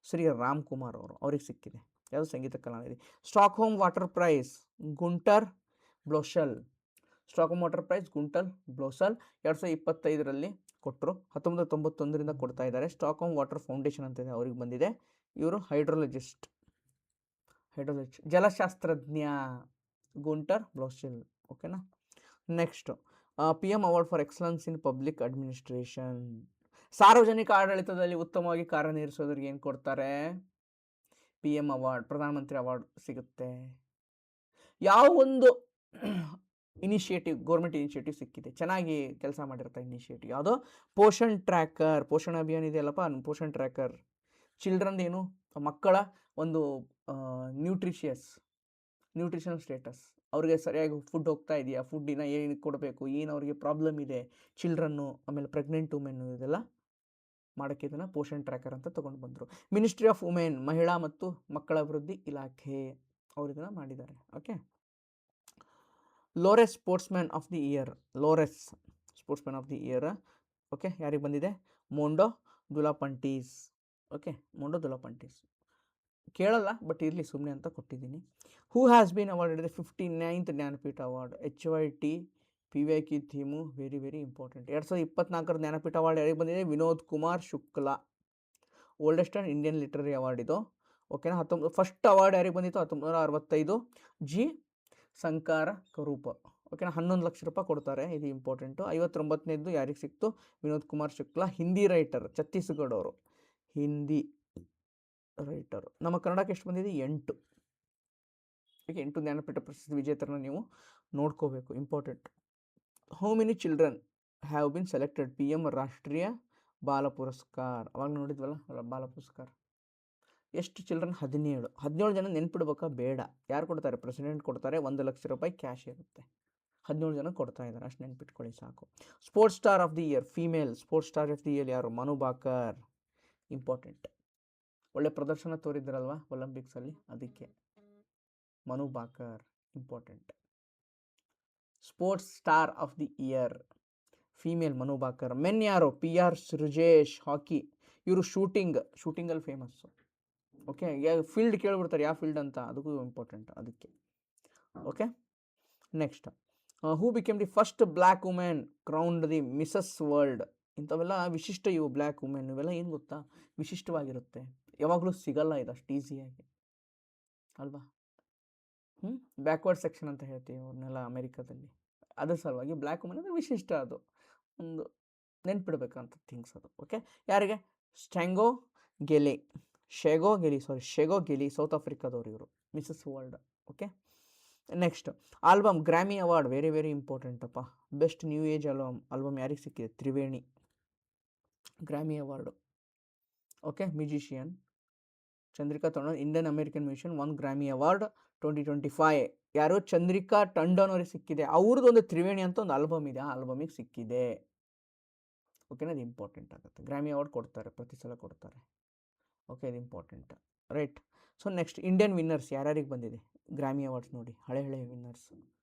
ಶ್ರೀ ರಾಮ್ಕುಮಾರ್ ಅವರು, ಅವ್ರಿಗೆ ಸಿಕ್ಕಿದೆ. ಯಾವುದು? Sangeetha Kalanidhi. Stockholm water prize Gunter Bloschl. Stockholm water prize Gunter Bloschl 2025ರಲ್ಲಿ ಕೊಟ್ಟರು. 1991ರಿಂದ ಕೊಡ್ತಾ ಇದ್ದಾರೆ. ಸ್ಟಾಕ್ಹೋಮ್ ವಾಟರ್ ಫೌಂಡೇಶನ್ ಅಂತ ಇದೆ, ಅವ್ರಿಗೆ ಬಂದಿದೆ. ಇವರು ಹೈಡ್ರಾಲಜಿಸ್ಟ್, ಜಲಶಾಸ್ತ್ರಜ್ಞ, ಗುಂಟರ್ ಬ್ಲೋಷಲ್. ಓಕೆನಾ. Next, PM award for excellence in public administration. ಸಾರ್ವಜನಿಕ ಆಡಳಿತದಲ್ಲಿ ಉತ್ತಮವಾಗಿ ಕಾರ್ಯನಿರ್ವಹಿಸೋದ್ರಿಗೆ ಏನು ಕೊಡ್ತಾರೆ? PM ಅವಾರ್ಡ್, ಪ್ರಧಾನಮಂತ್ರಿ ಅವಾರ್ಡ್ ಸಿಗುತ್ತೆ. ಯಾವ ಒಂದು ಗೌರ್ಮೆಂಟ್ ಇನಿಷಿಯೇಟಿವ್ ಸಿಕ್ಕಿದೆ, ಚೆನ್ನಾಗಿ ಕೆಲಸ ಮಾಡಿರ್ತಾರೆ ಇನಿಷಿಯೇಟಿವ್, ಯಾವುದೋ ಪೋಷಣ್ ಟ್ರ್ಯಾಕರ್, ಪೋಷಣ ಅಭಿಯಾನ ಇದೆಯಲ್ಲಪ್ಪ, ಪೋಷಣ್ ಟ್ರ್ಯಾಕರ್. ಚಿಲ್ಡ್ರನ್ ಏನು, ಮಕ್ಕಳ ಒಂದು ನ್ಯೂಟ್ರಿಷನ್ ಸ್ಟೇಟಸ್, ಅವ್ರಿಗೆ ಸರಿಯಾಗಿ ಫುಡ್ ಹೋಗ್ತಾ ಇದೆಯಾ, ಫುಡ್ಡಿನ ಏನು ಕೊಡಬೇಕು, ಏನು ಅವ್ರಿಗೆ ಪ್ರಾಬ್ಲಮ್ ಇದೆ, ಚಿಲ್ಡ್ರನ್ನು, ಆಮೇಲೆ ಪ್ರೆಗ್ನೆಂಟ್ ವುಮೆನ್ನು, ಇದೆಲ್ಲ ಮಾಡೋಕ್ಕೆ ಇದನ್ನು ಪೋಷಣ್ ಟ್ರ್ಯಾಕರ್ ಅಂತ ತೊಗೊಂಡು ಬಂದರು. ಮಿನಿಸ್ಟ್ರಿ ಆಫ್ ವುಮೆನ್, ಮಹಿಳಾ ಮತ್ತು ಮಕ್ಕಳ ಅಭಿವೃದ್ಧಿ ಇಲಾಖೆ, ಅವ್ರು ಇದನ್ನು ಮಾಡಿದ್ದಾರೆ. Okay, Laureus sportsman of the year, okay, ಯಾರಿಗೆ ಬಂದಿದೆ? ಮೊಂಡೋ ದುಲಾಪಂಟೀಸ್. ಓಕೆ, ಮೊಂಡೋ ದುಲಾಪಂಟೀಸ್ ಕೇಳಲ್ಲ, ಬಟ್ ಇರಲಿ ಸುಮ್ಮನೆ ಅಂತ ಕೊಟ್ಟಿದ್ದೀನಿ. ಹೂ has bean awarded 59th Jnanpith award? HYT PYQ theme very very important. 2024 Jnanpith award ಯಾರಿಗೆ ಬಂದಿದೆ? Vinod Kumar Shukla. Oldest and Indian literary award ಇದು. ಓಕೆನಾ. ಫಸ್ಟ್ ಅವಾರ್ಡ್ ಯಾರಿಗೆ ಬಂದಿತ್ತು? 1965 G ಸಂಕಾರ ಕರೂಪ. ಓಕೆನಾ. 11 ಲಕ್ಷ ರೂಪಾಯಿ ಕೊಡ್ತಾರೆ, ಇದು ಇಂಪಾರ್ಟೆಂಟು. 59ನೇದು ಯಾರಿಗೆ ಸಿಕ್ತು? ವಿನೋದ್ ಕುಮಾರ್ ಶುಕ್ಲಾ, ಹಿಂದಿ ರೈಟರ್, ಛತ್ತೀಸ್ಗಢ ಅವರು, ಹಿಂದಿ ರೈಟರು. ನಮ್ಮ ಕನ್ನಡಕ್ಕೆ ಎಷ್ಟು ಬಂದಿದೆ? 8. ಓಕೆ, 8 ಜ್ಞಾನಪೀಠ ಪ್ರಶಸ್ತಿ ವಿಜೇತರನ್ನ ನೀವು ನೋಡ್ಕೋಬೇಕು, important. How many children have been selected PM ರಾಷ್ಟ್ರೀಯ ಬಾಲ ಪುರಸ್ಕಾರ್? ಅವಾಗ ನೋಡಿದ್ವಲ್ಲ ಬಾಲ ಪುರಸ್ಕಾರ. ಎಷ್ಟು ಚಿಲ್ಡ್ರನ್? 17 ಜನ ನೆನ್ಪಿಡ್ಬೇಕಾ? ಬೇಡ. ಯಾರು ಕೊಡ್ತಾರೆ? ಪ್ರೆಸಿಡೆಂಟ್ ಕೊಡ್ತಾರೆ. 1 ಲಕ್ಷ ರೂಪಾಯಿ ಕ್ಯಾಶ್ ಇರುತ್ತೆ. 17 ಜನ ಕೊಡ್ತಾ ಇದ್ದಾರೆ, ಅಷ್ಟು ನೆನ್ಪಿಟ್ಕೊಳ್ಳಿ ಸಾಕು. Sports star of the year, female sports star of the year ಯಾರು? ಮನು ಬಾಕರ್, ಇಂಪಾರ್ಟೆಂಟ್. ಒಳ್ಳೆ ಪ್ರದರ್ಶನ ತೋರಿದ್ರಲ್ವಾ ಒಲಿಂಪಿಕ್ಸಲ್ಲಿ, ಅದಕ್ಕೆ Manu Bhaker important. Sports star of the year female Manu Bhaker. Men ಯಾರು? PR Sreejesh, hockey. ಇವರು ಶೂಟಿಂಗಲ್ಲಿ ಫೇಮಸ್ಸು. ಓಕೆ, ಫೀಲ್ಡ್ ಕೇಳ್ಬಿಡ್ತಾರೆ, ಯಾವ ಫೀಲ್ಡ್ ಅಂತ, ಅದಕ್ಕೂ ಇಂಪಾರ್ಟೆಂಟ್ ಅದಕ್ಕೆ. Okay, next, who became the first black women crowned the Mrs world? ಇಂಥವೆಲ್ಲ ವಿಶಿಷ್ಟ, ಇವು ಬ್ಲ್ಯಾಕ್ ವುಮೆನ್, ಇವೆಲ್ಲ ಏನು ಗೊತ್ತಾ, ವಿಶಿಷ್ಟವಾಗಿರುತ್ತೆ, ಯಾವಾಗಲೂ ಸಿಗಲ್ಲ ಇದು ಅಷ್ಟು ಈಸಿಯಾಗಿ ಅಲ್ವಾ. ಬ್ಯಾಕ್ವರ್ಡ್ ಸೆಕ್ಷನ್ ಅಂತ ಹೇಳ್ತೀವಿ ಅವ್ರನ್ನೆಲ್ಲ ಅಮೆರಿಕಾದಲ್ಲಿ, ಅದ್ರ ಸಲುವಾಗಿ ಬ್ಲ್ಯಾಕ್ ವುಮೆನ್ ಅಂದರೆ ವಿಶಿಷ್ಟ, ಅದು ಒಂದು ನೆನ್ಪಿಡ್ಬೇಕಂತ ಥಿಂಗ್ಸ್ ಅದು. ಓಕೆ, ಯಾರಿಗೆ? ಶೆಗೋ ಗೆಲಿ, ಸೌತ್ ಆಫ್ರಿಕಾದವ್ರು ಇವರು, Mrs world. Okay, next, album Grammy award very very important ಅಪ್ಪ. ಬೆಸ್ಟ್ ನ್ಯೂ ಏಜ್ ಆಲ್ಬಮ್ ಯಾರಿಗೆ ಸಿಕ್ಕಿದೆ? Triveni, Grammy award. Okay, musician Chandrika Tandon, Indian American musician, 1 Grammy award 2025. ಯಾರು? ಚಂದ್ರಿಕಾ ಟಂಡನ್ ಅವ್ರಿಗೆ ಸಿಕ್ಕಿದೆ. ಅವ್ರದ್ದು ಒಂದು ತ್ರಿವೇಣಿ ಅಂತ ಒಂದು ಆಲ್ಬಮ್ ಇದೆ, ಆ ಆಲ್ಬಮಿಗೆ ಸಿಕ್ಕಿದೆ. ಓಕೆನಾ, ಅದು ಇಂಪಾರ್ಟೆಂಟ್ ಆಗುತ್ತೆ. ಗ್ರಾಮಿ ಅವಾರ್ಡ್ ಕೊಡ್ತಾರೆ, ಪ್ರತಿ ಸಲ ಕೊಡ್ತಾರೆ. ಓಕೆ, ಇದು important, right. So next, Indian winners ಯಾರ್ಯಾರಿಗೆ ಬಂದಿದೆ ಗ್ರಾಮಿ ಅವಾರ್ಡ್ಸ್ ನೋಡಿ, ಹಳೆ ವಿನ್ನರ್ಸ್,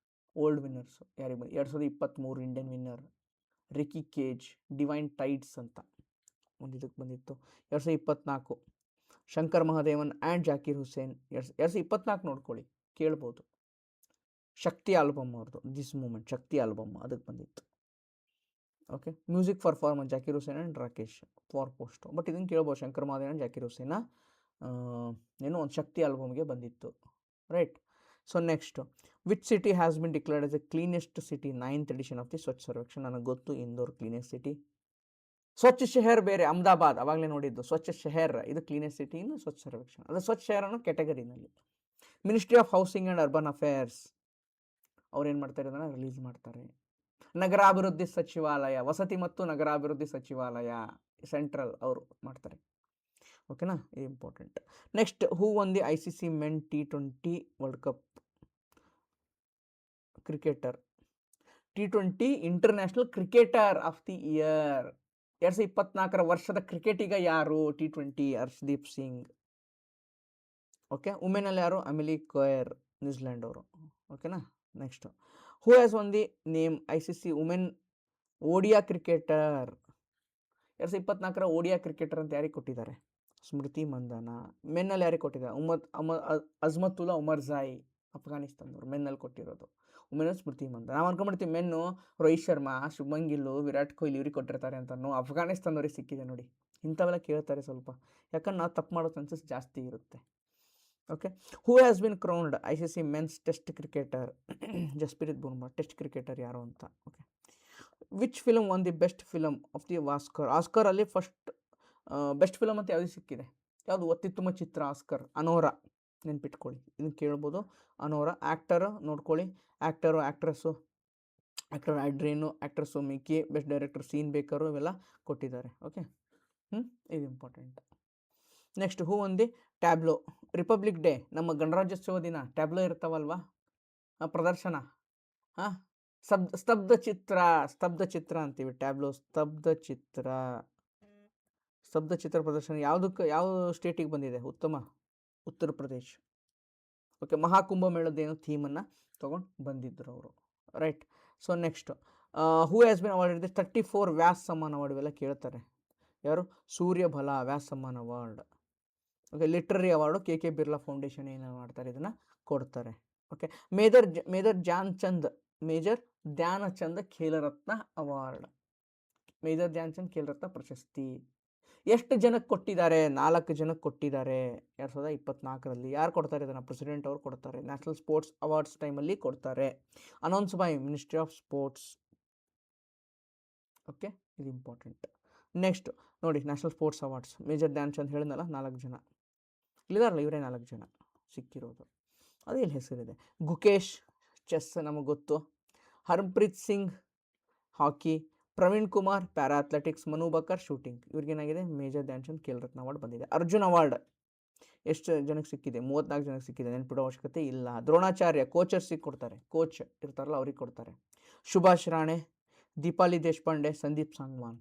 ಓಲ್ಡ್ ವಿನ್ನರ್ಸು ಯಾರಿಗೆ ಬಂದಿದೆ? 2023 Indian winner Ricky cage, divine tides ಅಂತ ಒಂದು ಇದಕ್ಕೆ ಬಂದಿತ್ತು. 2024 ಶಂಕರ್ ಮಹಾದೇವನ್ ಆ್ಯಂಡ್ ಜಾಕೀರ್ ಹುಸೇನ್. 2024 ನೋಡ್ಕೊಳ್ಳಿ, ಕೇಳ್ಬೋದು. ಶಕ್ತಿ ಆಲ್ಬಮ್ ಅವ್ರದ್ದು, ದಿಸ್ ಮೂಮೆಂಟ್ ಶಕ್ತಿ ಆಲ್ಬಮ್, ಅದಕ್ಕೆ ಬಂದಿತ್ತು. Okay, music performance Zakir Hussain and Rakesh for post. But ಇದನ್ನು ಕೇಳ್ಬೋದು, ಶಂಕರ್ ಮಹಾದೇವನ್ ಜಾಕೀರ್ ಹುಸೇನ ಏನೋ ಒಂದು ಶಕ್ತಿ ಆಲ್ಬಮ್ಗೆ ಬಂದಿತ್ತು, right. So next, which city has been declared as a cleanest city 9th edition of the Swachh Survekshan? ನನಗೆ ಗೊತ್ತು, ಇಂದೋರ್ ಕ್ಲೀನೆಸ್ಟ್ ಸಿಟಿ. ಸ್ವಚ್ಛ ಶಹರ್ ಬೇರೆ, ಅಹಮದಾಬಾದ್ ಅವಾಗಲೇ ನೋಡಿದ್ದು. ಸ್ವಚ್ಛ ಶಹರ್ ಇದು ಕ್ಲೀನೆಸ್ಟ್ ಸಿಟಿ, ಇನ್ನು ಸ್ವಚ್ಛ ಸರ್ವೇಕ್ಷಣ್ ಅದು ಸ್ವಚ್ಛ ಶಹರ್ ಅನ್ನೋ ಕ್ಯಾಟಗರಿನಲ್ಲಿ. Ministry of housing and urban affairs ಅವ್ರು ಏನು ಮಾಡ್ತಾರೆ, ಅದನ್ನು ರಿಲೀಸ್ ಮಾಡ್ತಾರೆ. ನಗರಾಭಿವೃದ್ಧಿ ಸಚಿವಾಲಯ, ವಸತಿ ಮತ್ತು ನಗರಾಭಿವೃದ್ಧಿ ಸಚಿವಾಲಯ ಸೆಂಟ್ರಲ್ ಅವರು ಮಾಡ್ತಾರೆ. ಓಕೆನಾ, ಇದು important. Next, who won the ICC men T20 world cup cricketer? T20 international cricketer of the year 2024 ವರ್ಷದ ಕ್ರಿಕೆಟಿಗ ಯಾರು? T20 ಹರ್ಷದೀಪ್ ಸಿಂಗ್. ಓಕೆ, ವುಮೆನಲ್ಲಿ ಯಾರು? ಅಮಿಲಿ ಕೋಯರ್, ನ್ಯೂಜಿಲೆಂಡ್ ಅವರು. ಓಕೆನಾ. Next, who has won the name ICC women ODI cricketer? 2024 ODI cricketer ಅಂತ ಯಾರಿಗೆ ಕೊಟ್ಟಿದ್ದಾರೆ? ಸ್ಮೃತಿ ಮಂದನ. ಮೆನ್ನಲ್ಲಿ ಯಾರಿಗೆ ಕೊಟ್ಟಿದ್ದಾರೆ? ಅಜ್ಮತುಲ್ಲಾ ಉಮರ್ ಜಾಯ್, ಅಫ್ಘಾನಿಸ್ತಾನದವರು. ಮೆನ್ನಲ್ಲಿ ಕೊಟ್ಟಿರೋದು. ವುಮೆನ್ ಸ್ಮೃತಿ ಮಂದನ. ನಾವು ಅನ್ಕೊಂಡ್ಬಿಡ್ತೀವಿ ಮೆನ್ನು ರೋಹಿತ್ ಶರ್ಮಾ, ಶುಭ್ಮನ್ ಗಿಲ್, ವಿರಾಟ್ ಕೊಹ್ಲಿ ಇವ್ರಿಗೆ ಕೊಟ್ಟಿರ್ತಾರೆ ಅಂತ. ಅಫ್ಘಾನಿಸ್ತಾನದವ್ರಿಗೆ ಸಿಕ್ಕಿದೆ ನೋಡಿ. ಇಂಥವೆಲ್ಲ ಕೇಳ್ತಾರೆ ಸ್ವಲ್ಪ, ಯಾಕಂದ್ರೆ ನಾವು ತಪ್ಪು ಮಾಡೋ ಚಾನ್ಸಸ್ ಜಾಸ್ತಿ ಇರುತ್ತೆ. Okay, who has been crowned ICC men's test cricketer? Jasprit Bumrah. Test cricketer ಯಾರು ಅಂತ. Okay, which film won the best film of the ಆಸ್ಕರಲ್ಲಿ ಫಸ್ಟ್ ಬೆಸ್ಟ್ ಫಿಲಮ್ ಅಂತ ಯಾವುದು ಸಿಕ್ಕಿದೆ? ಯಾವುದು ಅತ್ಯುತ್ತಮ ಚಿತ್ರ ಆಸ್ಕರ್? ಅನೋರಾ, ನೆನ್ಪಿಟ್ಕೊಳ್ಳಿ, ಇದನ್ನು ಕೇಳ್ಬೋದು. ಅನೋರಾ. ಆ್ಯಕ್ಟರ್ ನೋಡ್ಕೊಳ್ಳಿ, ಆ್ಯಕ್ಟರು, ಆ್ಯಕ್ಟ್ರೆಸ್ಸು, ಆ್ಯಕ್ಟರ್ ಆಡ್ರೀನು, ಆ್ಯಕ್ಟ್ರೆಸ್ಸು ಮಿಕ್ಕಿ, ಬೆಸ್ಟ್ ಡೈರೆಕ್ಟರ್ ಸೀನ್ ಬೇಕರು, ಇವೆಲ್ಲ ಕೊಟ್ಟಿದ್ದಾರೆ. ಓಕೆ, ಇದು ಇಂಪಾರ್ಟೆಂಟ್. ನೆಕ್ಸ್ಟ್, ಹೂ ಒಂದು ಟ್ಯಾಬ್ಲೋ? ರಿಪಬ್ಲಿಕ್ ಡೇ, ನಮ್ಮ ಗಣರಾಜ್ಯೋತ್ಸವ ದಿನ ಟ್ಯಾಬ್ಲೋ ಇರ್ತಾವಲ್ವಾ, ಪ್ರದರ್ಶನ. ಹಾಂ, ಸ್ತಬ್ಧ ಚಿತ್ರ ಅಂತೀವಿ. ಟ್ಯಾಬ್ಲೋ ಸ್ತಬ್ಧ ಚಿತ್ರ ಪ್ರದರ್ಶನ ಯಾವ ಸ್ಟೇಟಿಗೆ ಬಂದಿದೆ? ಉತ್ತರ ಪ್ರದೇಶ್. ಓಕೆ, ಮಹಾಕುಂಭಮೇಳದ್ದೇನು ಥೀಮನ್ನು ತೊಗೊಂಡು ಬಂದಿದ್ದರು ಅವರು, right. So next, who has been awarded the 34 Vyas Samman award? ಇವೆಲ್ಲ ಕೇಳ್ತಾರೆ. ಯಾರು? Suryabala Vyas Samman award. Okay, literary award KK Birla foundation ಏನು ಮಾಡ್ತಾರೆ, ಇದನ್ನು ಕೊಡ್ತಾರೆ. Okay, major Dhyan Chand Khel Ratna award. Major Dhyan Chand Khel Ratna ಪ್ರಶಸ್ತಿ ಎಷ್ಟು ಜನಕ್ಕೆ ಕೊಟ್ಟಿದ್ದಾರೆ? 4 ಜನಕ್ಕೆ ಕೊಟ್ಟಿದ್ದಾರೆ 2024ರಲ್ಲಿ. ಯಾರು ಕೊಡ್ತಾರೆ ಇದನ್ನು? ಪ್ರೆಸಿಡೆಂಟ್ ಅವರು ಕೊಡ್ತಾರೆ. ನ್ಯಾಷನಲ್ ಸ್ಪೋರ್ಟ್ಸ್ ಅವಾರ್ಡ್ಸ್ ಟೈಮಲ್ಲಿ ಕೊಡ್ತಾರೆ. Announce by ministry of sports. Okay, ಇದು ಇಂಪಾರ್ಟೆಂಟ್. ನೆಕ್ಸ್ಟ್ ನೋಡಿ, national sports awards major Dhyan Chand ಹೇಳಿದ್ನಲ್ಲ, 4 ಜನ ಇಲ್ಲಿದಾರಲ್ಲ, ಇವರೇ 4 ಜನ ಸಿಕ್ಕಿರೋದು. ಅದು ಇಲ್ಲಿ ಹೆಸರಿದೆ. ಗುಕೇಶ್ ಚೆಸ್ ನಮಗೆ ಗೊತ್ತು. Harpreet Singh hockey, Praveen Kumar para athletics, Manu Bhaker shooting. ಇವ್ರಿಗೇನಾಗಿದೆ? ಮೇಜರ್ ಧ್ಯಾನಚಂದ್ ಖೇಲ್ರತ್ನ ಅವಾರ್ಡ್ ಬಂದಿದೆ. ಅರ್ಜುನ್ ಅವಾರ್ಡ್ ಎಷ್ಟು ಜನಕ್ಕೆ ಸಿಕ್ಕಿದೆ? 34 ಜನಕ್ಕೆ ಸಿಕ್ಕಿದೆ. ನೆನ್ಪಿಡೋ ಅವಶ್ಯಕತೆ ಇಲ್ಲ. ದ್ರೋಣಾಚಾರ್ಯ ಕೋಚರ್ಸಿಗೆ ಕೊಡ್ತಾರೆ, ಕೋಚ್ ಇರ್ತಾರಲ್ಲ ಅವ್ರಿಗೆ ಕೊಡ್ತಾರೆ. ಸುಭಾಷ್ ರಾಣೆ, ದೀಪಾಲಿ ದೇಶಪಾಂಡೆ, ಸಂದೀಪ್ ಸಾಂಗ್ವಾನ್.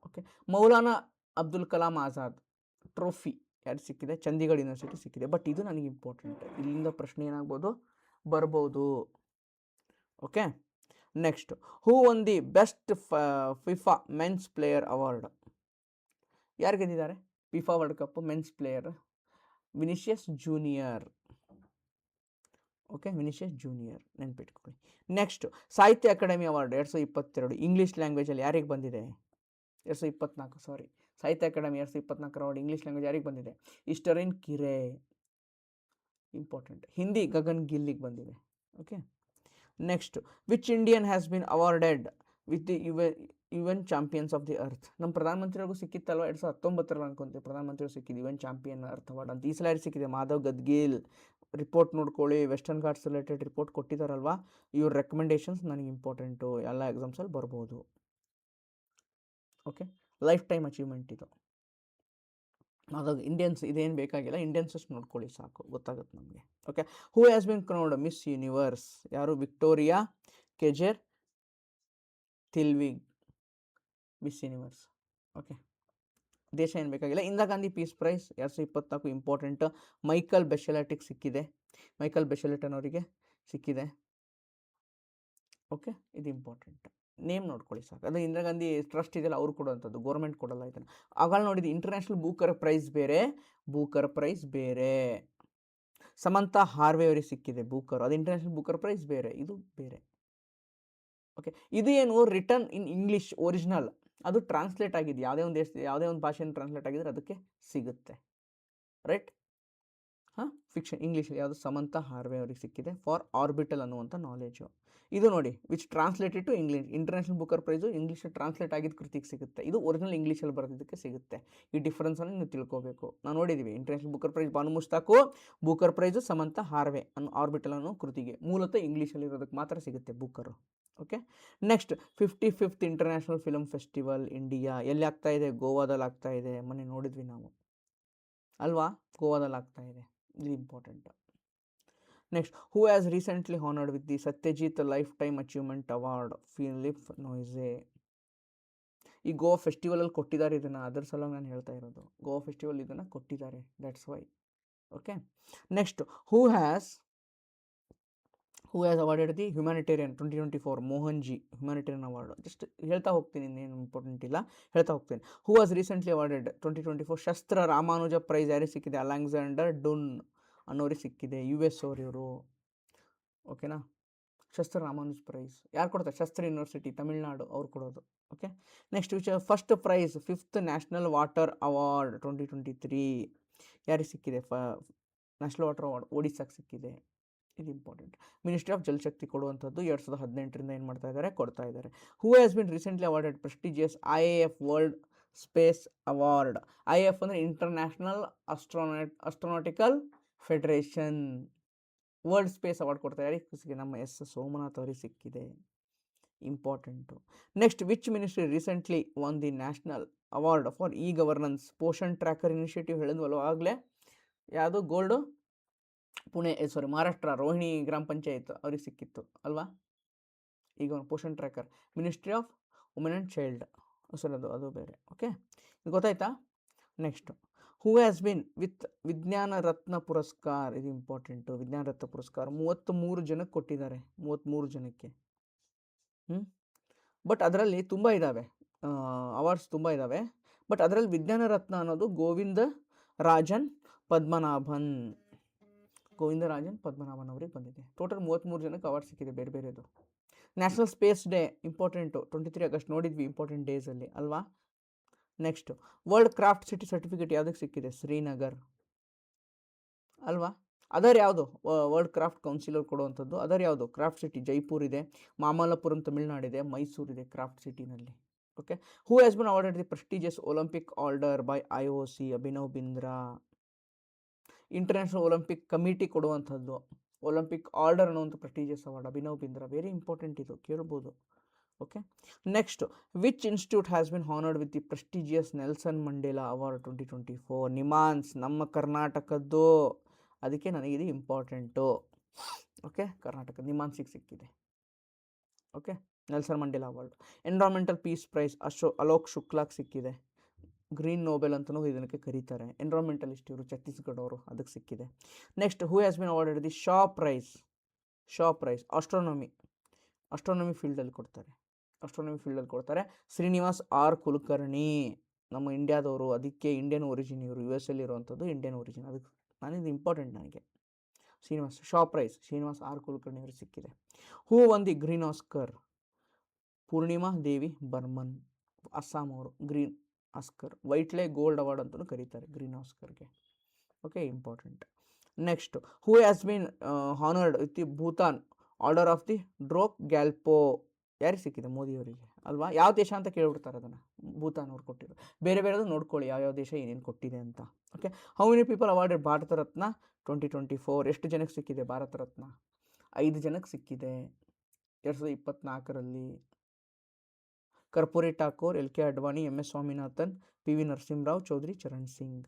ಓಕೆ, ಮೌಲಾನಾ ಅಬ್ದುಲ್ ಕಲಾಂ ಆಜಾದ್ ಟ್ರೋಫಿ ಯಾರು ಸಿಕ್ಕಿದೆ? ಚಂಡೀಗಢ ಯೂನಿವರ್ಸಿಟಿ ಸಿಕ್ಕಿದೆ. ಬಟ್ ಇದು ನನಗೆ ಇಂಪಾರ್ಟೆಂಟ್, ಇಲ್ಲಿಂದ ಪ್ರಶ್ನೆ ಏನಾಗ್ಬೋದು, ಬರ್ಬೋದು. Okay, next, who won the best FIFA men's player award? ಯಾರು ಗೆದ್ದಿದ್ದಾರೆ FIFA world cup men's player? Vinicius junior. Okay, Vinicius junior ನೆನ್ಪಿಟ್ಕೊಳ್ಳಿ. Next, Sahitya Akademi award 2022 English ಲ್ಯಾಂಗ್ವೇಜಲ್ಲಿ ಯಾರಿಗೆ ಬಂದಿದೆ? 2024 ಸಾಹಿತ್ಯ ಅಕಾಡೆಮಿ 2024 ಅವಾರ್ಡ್ ಇಂಗ್ಲೀಷ್ ಲ್ಯಾಂಗ್ವೇಜ್ ಯಾರಿಗೆ ಬಂದಿದೆ? ಇಸ್ಟರಿನ್ ಕಿರೆ, ಇಂಪಾರ್ಟೆಂಟ್. ಹಿಂದಿ ಗಗನ್ ಗಿಲ್ಲಿಗೆ ಬಂದಿದೆ. Okay, next, which Indian has been awarded with the UN champions of the earth? ನಮ್ಮ ಪ್ರಧಾನಮಂತ್ರಿಗಳಿಗೂ ಸಿಕ್ಕಿತ್ತಲ್ವ 2019ರಲ್ಲಿ ಅನ್ಕೊಂತೀವಿ, ಪ್ರಧಾನಮಂತ್ರಿಗಳು ಸಿಕ್ಕಿದ್ದು UN ಚಾಂಪಿಯನ್ ಅರ್ತ್ ಅವಾರ್ಡ್ ಅಂತ. ಈ ಸಲ ಯಾರು ಸಿಕ್ಕಿದೆ? ಮಾಧವ್ ಗದ್ಗೀಲ್. ರಿಪೋರ್ಟ್ ನೋಡ್ಕೊಳ್ಳಿ, ವೆಸ್ಟರ್ನ್ ಘಾಟ್ಸ್ ರಿಲೇಟೆಡ್ ರಿಪೋರ್ಟ್ ಕೊಟ್ಟಿದ್ದಾರಲ್ವಾ, ಇವ್ರ ರೆಕಮೆಂಡೇಶನ್ಸ್ ನನಗೆ ಇಂಪಾರ್ಟೆಂಟು, ಎಲ್ಲ ಎಕ್ಸಾಮ್ಸಲ್ಲಿ ಬರ್ಬೋದು. ಓಕೆ, ಲೈಫ್ ಟೈಮ್ ಅಚೀವ್ಮೆಂಟ್ ಇದು. ಅದಾಗ ಇಂಡಿಯನ್ಸ್ ಇದೇನು ಬೇಕಾಗಿಲ್ಲ, ಇಂಡಿಯನ್ಸ್ ಅಷ್ಟು ನೋಡ್ಕೊಳ್ಳಿ ಸಾಕು, ಗೊತ್ತಾಗುತ್ತೆ ನಮಗೆ. Okay, who has been crowned miss universe? ಯಾರು? Victoria Kjaer Theilvig, miss universe. Okay, ದೇಶ ಏನು ಬೇಕಾಗಿಲ್ಲ. Indira Gandhi peace prize 2024 important. Michael ಬೆಶೆಲೆಟಿಗೆ ಸಿಕ್ಕಿದೆ, ಮೈಕಲ್ ಬೆಶೆಲೆಟ್ ಅವರಿಗೆ ಸಿಕ್ಕಿದೆ. ಓಕೆ, ಇದು ಇಂಪಾರ್ಟೆಂಟ್, ನೇಮ್ ನೋಡ್ಕೊಳ್ಳಿ ಸಾಕು. ಅದು ಇಂದಿರಾ ಗಾಂಧಿ ಟ್ರಸ್ಟ್ ಇದೆಯಲ್ಲ, ಅವ್ರು ಕೊಡುವಂಥದ್ದು, ಗೌರ್ಮೆಂಟ್ ಕೊಡಲ್ಲ ಇದನ್ನು. ಆಗ ನೋಡಿದ್ದು ಇಂಟರ್ನ್ಯಾಷನಲ್ ಬೂಕರ್ ಪ್ರೈಸ್ ಬೇರೆ. ಸಮಂತಾ ಹಾರ್ವೆ ಅವರಿಗೆ ಸಿಕ್ಕಿದೆ ಬೂಕರ್, ಅದು ಇಂಟರ್ನ್ಯಾಷನಲ್ ಬೂಕರ್ ಪ್ರೈಸ್ ಬೇರೆ, ಇದು ಬೇರೆ. ಓಕೆ, ಇದು ಏನು? ರಿಟರ್ನ್ ಇನ್ ಇಂಗ್ಲೀಷ್ ಒರಿಜಿನಲ್, ಅದು ಟ್ರಾನ್ಸ್ಲೇಟ್ ಆಗಿದೆ, ಯಾವುದೇ ಒಂದು ಭಾಷೆಯನ್ನು ಟ್ರಾನ್ಸ್ಲೇಟ್ ಆಗಿದ್ರೆ ಅದಕ್ಕೆ ಸಿಗುತ್ತೆ. ರೈಟ್. ಹಾಂ, ಫಿಕ್ಷನ್ ಇಂಗ್ಲೀಷಲ್ಲಿ ಯಾವುದು, ಸಮಂತ ಹಾರ್ವೆ ಅವರಿಗೆ ಸಿಕ್ಕಿದೆ ಫಾರ್ ಆರ್ಬಿಟಲ್ ಅನ್ನುವಂಥ ನಾಲೆಜು. ಇದು ನೋಡಿ, which translated to English, international Booker prize English translate ಆಗಿದ್ದ ಕೃತಿಗೆ ಸಿಗುತ್ತೆ, ಇದು ಒರಿಜಿನಲ್ ಇಂಗ್ಲೀಷಲ್ಲಿ ಬರೆದಿದ್ದಕ್ಕೆ ಸಿಗುತ್ತೆ. ಈ ಡಿಫ್ರೆನ್ಸನ್ನು ನೀವು ತಿಳ್ಕೋಬೇಕು. ನಾವು ನೋಡಿದ್ದೀವಿ, international Booker prize Banu Mushtaq, Booker prize Samantha Harvey ಅನ್ನೋ ಆರ್ಬಿಟಲ್ ಅನ್ನೋ ಕೃತಿಗೆ ಮೂಲತಃ ಇಂಗ್ಲೀಷಲ್ಲಿ ಇರೋದಕ್ಕೆ ಮಾತ್ರ ಸಿಗುತ್ತೆ Booker. Okay, next 55th international film festival India ಎಲ್ಲಿ ಆಗ್ತಾ ಇದೆ, ಗೋವಾದಲ್ಲಿ ಆಗ್ತಾ ಇದೆ. ಮೊನ್ನೆ ನೋಡಿದ್ವಿ ನಾವು ಅಲ್ವಾ, ಗೋವಾದಲ್ಲಿ ಆಗ್ತಾ ಇದೆ. ಇದು important. Next, who has recently honoured with the Satyajit lifetime achievement award, Phillip Noyce. ಈ ಗೋವಾ ಫೆಸ್ಟಿವಲಲ್ಲಿ ಕೊಟ್ಟಿದ್ದಾರೆ ಇದನ್ನು, ಅದರ ಸಲುವಾಗಿ ನಾನು ಹೇಳ್ತಾ ಇರೋದು. ಗೋವಾ ಫೆಸ್ಟಿವಲ್ ಇದನ್ನು ಕೊಟ್ಟಿದ್ದಾರೆ, that's why. Okay, next, who has awarded the humanitarian 2024 Mohan G humanitarian award. Just ಹೇಳ್ತಾ ಹೋಗ್ತೀನಿ, ಇನ್ನೇನು ಇಂಪಾರ್ಟೆಂಟ್ ಇಲ್ಲ, ಹೇಳ್ತಾ ಹೋಗ್ತೀನಿ. ಹೂ ವಾಸ್ ರೀಸೆಂಟ್ಲಿ ಅವಾರ್ಡೆಡ್ 2024 ಶಸ್ತ್ರ ರಾಮಾನುಜ ಪ್ರೈಸ್ ಯಾರಿಗೆ ಸಿಕ್ಕಿದೆ, ಅಲೆಕ್ಸಾಂಡರ್ ಡುನ್ ಅನ್ನೋರಿಗೆ ಸಿಕ್ಕಿದೆ, US ಅವ್ರು ಇವರು. ಓಕೆನಾ, ಶಸ್ತ್ರ ರಾಮಾನುಜ ಪ್ರೈಸ್ ಯಾರು ಕೊಡ್ತಾರೆ, ಶಸ್ತ್ರ ಯೂನಿವರ್ಸಿಟಿ ತಮಿಳ್ನಾಡು ಅವ್ರು ಕೊಡೋದು. Okay, next which first prize 5th national water award 2023 ಯಾರಿಗೆ ಸಿಕ್ಕಿದೆ, ನ್ಯಾಷನಲ್ ವಾಟರ್ ಅವಾರ್ಡ್ ಒಡಿಸ್ಸಾಗೆ ಸಿಕ್ಕಿದೆ. ಇದು ಇಂಪಾರ್ಟೆಂಟ್. ಮಿನಿಸ್ಟ್ರಿ ಆಫ್ ಜಲಶಕ್ತಿ ಕೊಡುವಂಥದ್ದು 2018ರಿಂದ ಏನು ಮಾಡ್ತಾ ಇದ್ದಾರೆ, ಕೊಡ್ತಾ ಇದ್ದಾರೆ. Who has been recently awarded prestigious IAF world space award. IAF ಅಂದರೆ international astronautical federation. World space award ಕೊಡ್ತಾರೆ, ಯಾರಿಗೆ ಸಿಕ್ಕಿದೆ, ನಮ್ಮ ಸೋಮನಾಥ್ ಅವರಿಗೆ ಸಿಕ್ಕಿದೆ. Important. Next, which ministry recently won the national award for e governance, Poshan tracker initiative ಹೇಳಿದ್ವಲ್ವ ಆಗಲೇ, ಯಾವುದು ಗೋಲ್ಡು, ಮಹಾರಾಷ್ಟ್ರ ರೋಹಿಣಿ ಗ್ರಾಮ ಪಂಚಾಯತ್ ಅವ್ರಿಗೆ ಸಿಕ್ಕಿತ್ತು ಅಲ್ವಾ. ಈಗ Poshan tracker ministry of women and child, ಅದು ಬೇರೆ. ಓಕೆ, ಇದು ಗೊತ್ತಾಯ್ತಾ. Next, who has bin with ವಿಜ್ಞಾನ ರತ್ನ ಪುರಸ್ಕಾರ, ಇದು ಇಂಪಾರ್ಟೆಂಟು. ವಿಜ್ಞಾನ ರತ್ನ ಪುರಸ್ಕಾರ 33 ಜನಕ್ಕೆ ಕೊಟ್ಟಿದ್ದಾರೆ, 33 ಜನಕ್ಕೆ. ಬಟ್ ಅದರಲ್ಲಿ ತುಂಬ ಇದ್ದಾವೆ, ಅವಾರ್ಡ್ಸ್ ತುಂಬ ಇದ್ದಾವೆ. ಬಟ್ ಅದರಲ್ಲಿ ವಿಜ್ಞಾನ ರತ್ನ ಅನ್ನೋದು ಗೋವಿಂದ ರಾಜನ್ ಪದ್ಮನಾಭನ್ ಅವರಿಗೆ ಬಂದಿದೆ. ಟೋಟಲ್ 33 ಜನಕ್ಕೆ ಅವಾರ್ಡ್ ಸಿಕ್ಕಿದೆ, ಬೇರೆ ಬೇರೆದು. National space day important, 23 August ನೋಡಿದ್ವಿ, ಇಂಪಾರ್ಟೆಂಟ್ ಡೇಸಲ್ಲಿ ಅಲ್ವಾ. Next, world craft city certificate ಯಾವುದಕ್ಕೆ ಸಿಕ್ಕಿದೆ, ಶ್ರೀನಗರ್ ಅಲ್ವಾ. ಅದರ್ ಯಾವುದು, ವರ್ಲ್ಡ್ ಕ್ರಾಫ್ಟ್ ಕೌನ್ಸಿಲರ್ ಕೊಡುವಂಥದ್ದು. ಅದರ್ ಯಾವುದು, ಕ್ರಾಫ್ಟ್ ಸಿಟಿ ಜೈಪುರ್ ಇದೆ, ಮಾಮಲ್ಲಪುರಂ ತಮಿಳ್ನಾಡಿದೆ, ಮೈಸೂರಿದೆ ಕ್ರಾಫ್ಟ್ ಸಿಟಿನಲ್ಲಿ. Okay, who has been awarded the prestigious olympic order by IOC, Abhinav Bindra. International olympic committee ಕೊಡುವಂಥದ್ದು ಒಲಿಂಪಿಕ್ ಆರ್ಡರ್ ಅನ್ನುವಂಥ prestigious award, Abhinav Bindra. Very important, ಇದು ಕೇಳ್ಬೋದು. Okay, next, which institute has been honoured with the prestigious Nelson Mandela award 2024, NIMHANS, ನಮ್ಮ ಕರ್ನಾಟಕದ್ದು. ಅದಕ್ಕೆ ನನಗಿದು important. Okay, Karnataka ನಿಮಾನ್ಸಿಗೆ ಸಿಕ್ಕಿದೆ. Okay, Nelson Mandela award. Environmental peace prize Alok ಶುಕ್ಲಾಗೆ ಸಿಕ್ಕಿದೆ, ಗ್ರೀನ್ ನೋಬೆಲ್ ಅಂತಲೂ ಇದಕ್ಕೆ ಕರೀತಾರೆ. ಎನ್ವಿರಾನ್ಮೆಂಟಲಿಸ್ಟ್ ಇವರು, ಛತ್ತೀಸ್ಗಢ ಅವರು, ಅದಕ್ಕೆ ಸಿಕ್ಕಿದೆ. Next, who has been awarded the Shaw prize astronomy ಫೀಲ್ಡಲ್ಲಿ ಕೊಡ್ತಾರೆ. ಶ್ರೀನಿವಾಸ್ ಆರ್ ಕುಲಕರ್ಣಿ, ನಮ್ಮ ಇಂಡಿಯಾದವರು, ಅದಕ್ಕೆ ಇಂಡಿಯನ್ ಒರಿಜಿನ್ ಇವರು, US ಅಲ್ಲಿ ಇರುವಂಥದ್ದು ಇಂಡಿಯನ್ ಒರಿಜಿನ್. ಅದಕ್ಕೆ ಇದು ಇಂಪಾರ್ಟೆಂಟ್ ನನಗೆ. ಶ್ರೀನಿವಾಸ್ ಆರ್ ಕುಲಕರ್ಣಿ ಅವರಿಗೆ ಸಿಕ್ಕಿದೆ. Who won the green Oscar, Purnima Devi Barman, Assam ಅವರು. Green Oscar, Whitley gold award ಅಂತಲೂ ಕರೀತಾರೆ ಗ್ರೀನ್ ಆಸ್ಕರ್ಗೆ. Okay, important. Next, who has been honoured with the Bhutan order of the Druk Gyalpo, ಯಾರಿಗೆ ಸಿಕ್ಕಿದೆ, ಮೋದಿಯವರಿಗೆ ಅಲ್ವಾ. ಯಾವ ದೇಶ ಅಂತ ಕೇಳ್ಬಿಡ್ತಾರೆ ಅದನ್ನು, ಭೂತಾನ್ ಅವ್ರು ಕೊಟ್ಟಿರೋ. ಬೇರೆ ಬೇರೆದು ನೋಡ್ಕೊಳ್ಳಿ, ಯಾವ್ಯಾವ ದೇಶ ಏನೇನು ಕೊಟ್ಟಿದೆ ಅಂತ. Okay, how many people awarded Bharat Ratna 2024, ಎಷ್ಟು ಜನಕ್ಕೆ ಸಿಕ್ಕಿದೆ ಭಾರತ ರತ್ನ, 5 ಜನಕ್ಕೆ ಸಿಕ್ಕಿದೆ 2024ರಲ್ಲಿ. Karpoori Thakur, LK Advani, MS Swaminathan, PV Narasimha Rao, Chaudhary Charan Singh.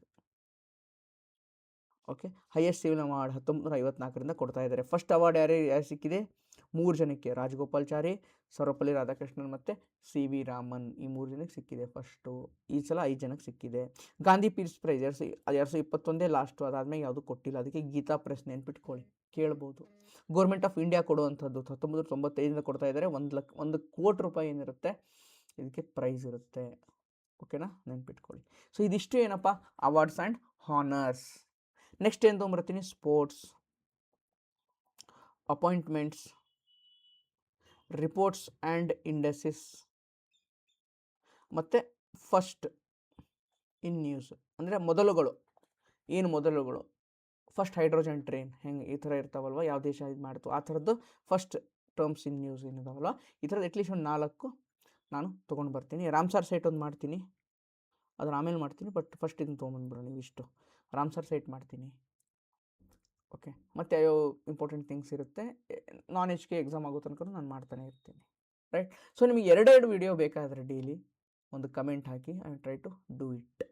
Okay, highest civil award 1954ರಿಂದ ಕೊಡ್ತಾ ಇದ್ದಾರೆ. ಫಸ್ಟ್ ಅವಾರ್ಡ್ ಯಾರು ಸಿಕ್ಕಿದೆ, 3 ಜನಕ್ಕೆ, ರಾಜಗೋಪಾಲ್ಚಾರಿ, ಸರ್ವಪಲ್ಲಿ ರಾಧಾಕೃಷ್ಣನ್ ಮತ್ತು CV ರಾಮನ್, ಈ 3 ಜನಕ್ಕೆ ಸಿಕ್ಕಿದೆ ಫಸ್ಟು. ಈ ಸಲ 5 ಜನಕ್ಕೆ ಸಿಕ್ಕಿದೆ. ಗಾಂಧಿ ಪೀಸ್ ಪ್ರೈಸ್ 2021 ಲಾಸ್ಟು, ಅದಾದ್ಮೇಲೆ ಯಾವುದು ಕೊಟ್ಟಿಲ್ಲ. ಅದಕ್ಕೆ ಗೀತಾ ಪ್ರೆಸ್ ನೆನ್ಪಿಟ್ಕೊಳ್ಳಿ, ಕೇಳ್ಬೋದು. ಗೌರ್ಮೆಂಟ್ ಆಫ್ ಇಂಡಿಯಾ ಕೊಡುವಂಥದ್ದು 1995ರಿಂದ ಕೊಡ್ತಾ ಇದ್ದಾರೆ. 1 ಕೋಟಿ ರೂಪಾಯಿ ಏನಿರುತ್ತೆ ಇದಕ್ಕೆ ಪ್ರೈಸ್ ಇರುತ್ತೆ. ಓಕೆನಾ, ನೆನ್ಪಿಟ್ಕೊಳ್ಳಿ. ಸೊ ಇದಿಷ್ಟು ಏನಪ್ಪ, ಅವಾರ್ಡ್ಸ್ ಆ್ಯಂಡ್ ಹಾನರ್ಸ್. ನೆಕ್ಸ್ಟ್ ಏನು ತೊಗೊಂಬರ್ತೀನಿ, ಸ್ಪೋರ್ಟ್ಸ್, ಅಪಾಯಿಂಟ್ಮೆಂಟ್ಸ್, ರಿಪೋರ್ಟ್ಸ್ ಆ್ಯಂಡ್ ಇಂಡೆಸಿಸ್, ಮತ್ತು ಫಸ್ಟ್ ಇನ್ ನ್ಯೂಸ್ ಅಂದರೆ ಮೊದಲುಗಳು. ಏನು ಮೊದಲುಗಳು ಫಸ್ಟ್ ಹೈಡ್ರೋಜನ್ ಟ್ರೈನ್ ಹೆಂಗೆ ಈ ಥರ ಇರ್ತಾವಲ್ವ, ಯಾವ ದೇಶ ಇದು ಮಾಡ್ತು ಆ ಥರದ್ದು ಫಸ್ಟ್ ಟರ್ಮ್ಸ್ ಇನ್ ನ್ಯೂಸ್ ಏನಿದಾವಲ್ಲ ಈ ಥರದ್ದು ಅಟ್ಲೀಸ್ಟ್ ಒಂದು 4 ನಾನು ತೊಗೊಂಡು ಬರ್ತೀನಿ. ರಾಮ್ಸಾರ್ ಸೈಟ್ ಒಂದು ಮಾಡ್ತೀನಿ, ಅದನ್ನು ಆಮೇಲೆ ಮಾಡ್ತೀನಿ, ಬಟ್ ಫಸ್ಟ್ ಇದನ್ನು ತೊಗೊಂಬಂದ್ಬಿಡೋಣ ಇವಿಷ್ಟು. ರಾಮ್ಸಾರ್ ಸೈಟ್ ಮಾಡ್ತೀನಿ. ಓಕೆ, ಮತ್ತು ಯಾವ ಇಂಪಾರ್ಟೆಂಟ್ ಥಿಂಗ್ಸ್ ಇರುತ್ತೆ ನಾನ್ ಎಚ್ ಕೆ ಎಕ್ಸಾಮ್ ಆಗೋ ತನಕ ನಾನು ಮಾಡ್ತಾನೆ ಇರ್ತೀನಿ, ರೈಟ್. ಸೊ ನಿಮಗೆ 2 ವಿಡಿಯೋ ಬೇಕಾದರೆ ಡೈಲಿ ಒಂದು ಕಮೆಂಟ್ ಹಾಕಿ, I try to do it.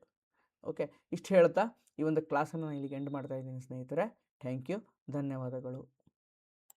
Okay, ಇಷ್ಟು ಹೇಳ್ತಾ ಈ ಒಂದು ಕ್ಲಾಸನ್ನು ನಾನು ಇಲ್ಲಿಗೆ ಎಂಡ್ ಮಾಡ್ತಾ ಇದ್ದೀನಿ ಸ್ನೇಹಿತರೆ. ಥ್ಯಾಂಕ್ ಯು, ಧನ್ಯವಾದಗಳು.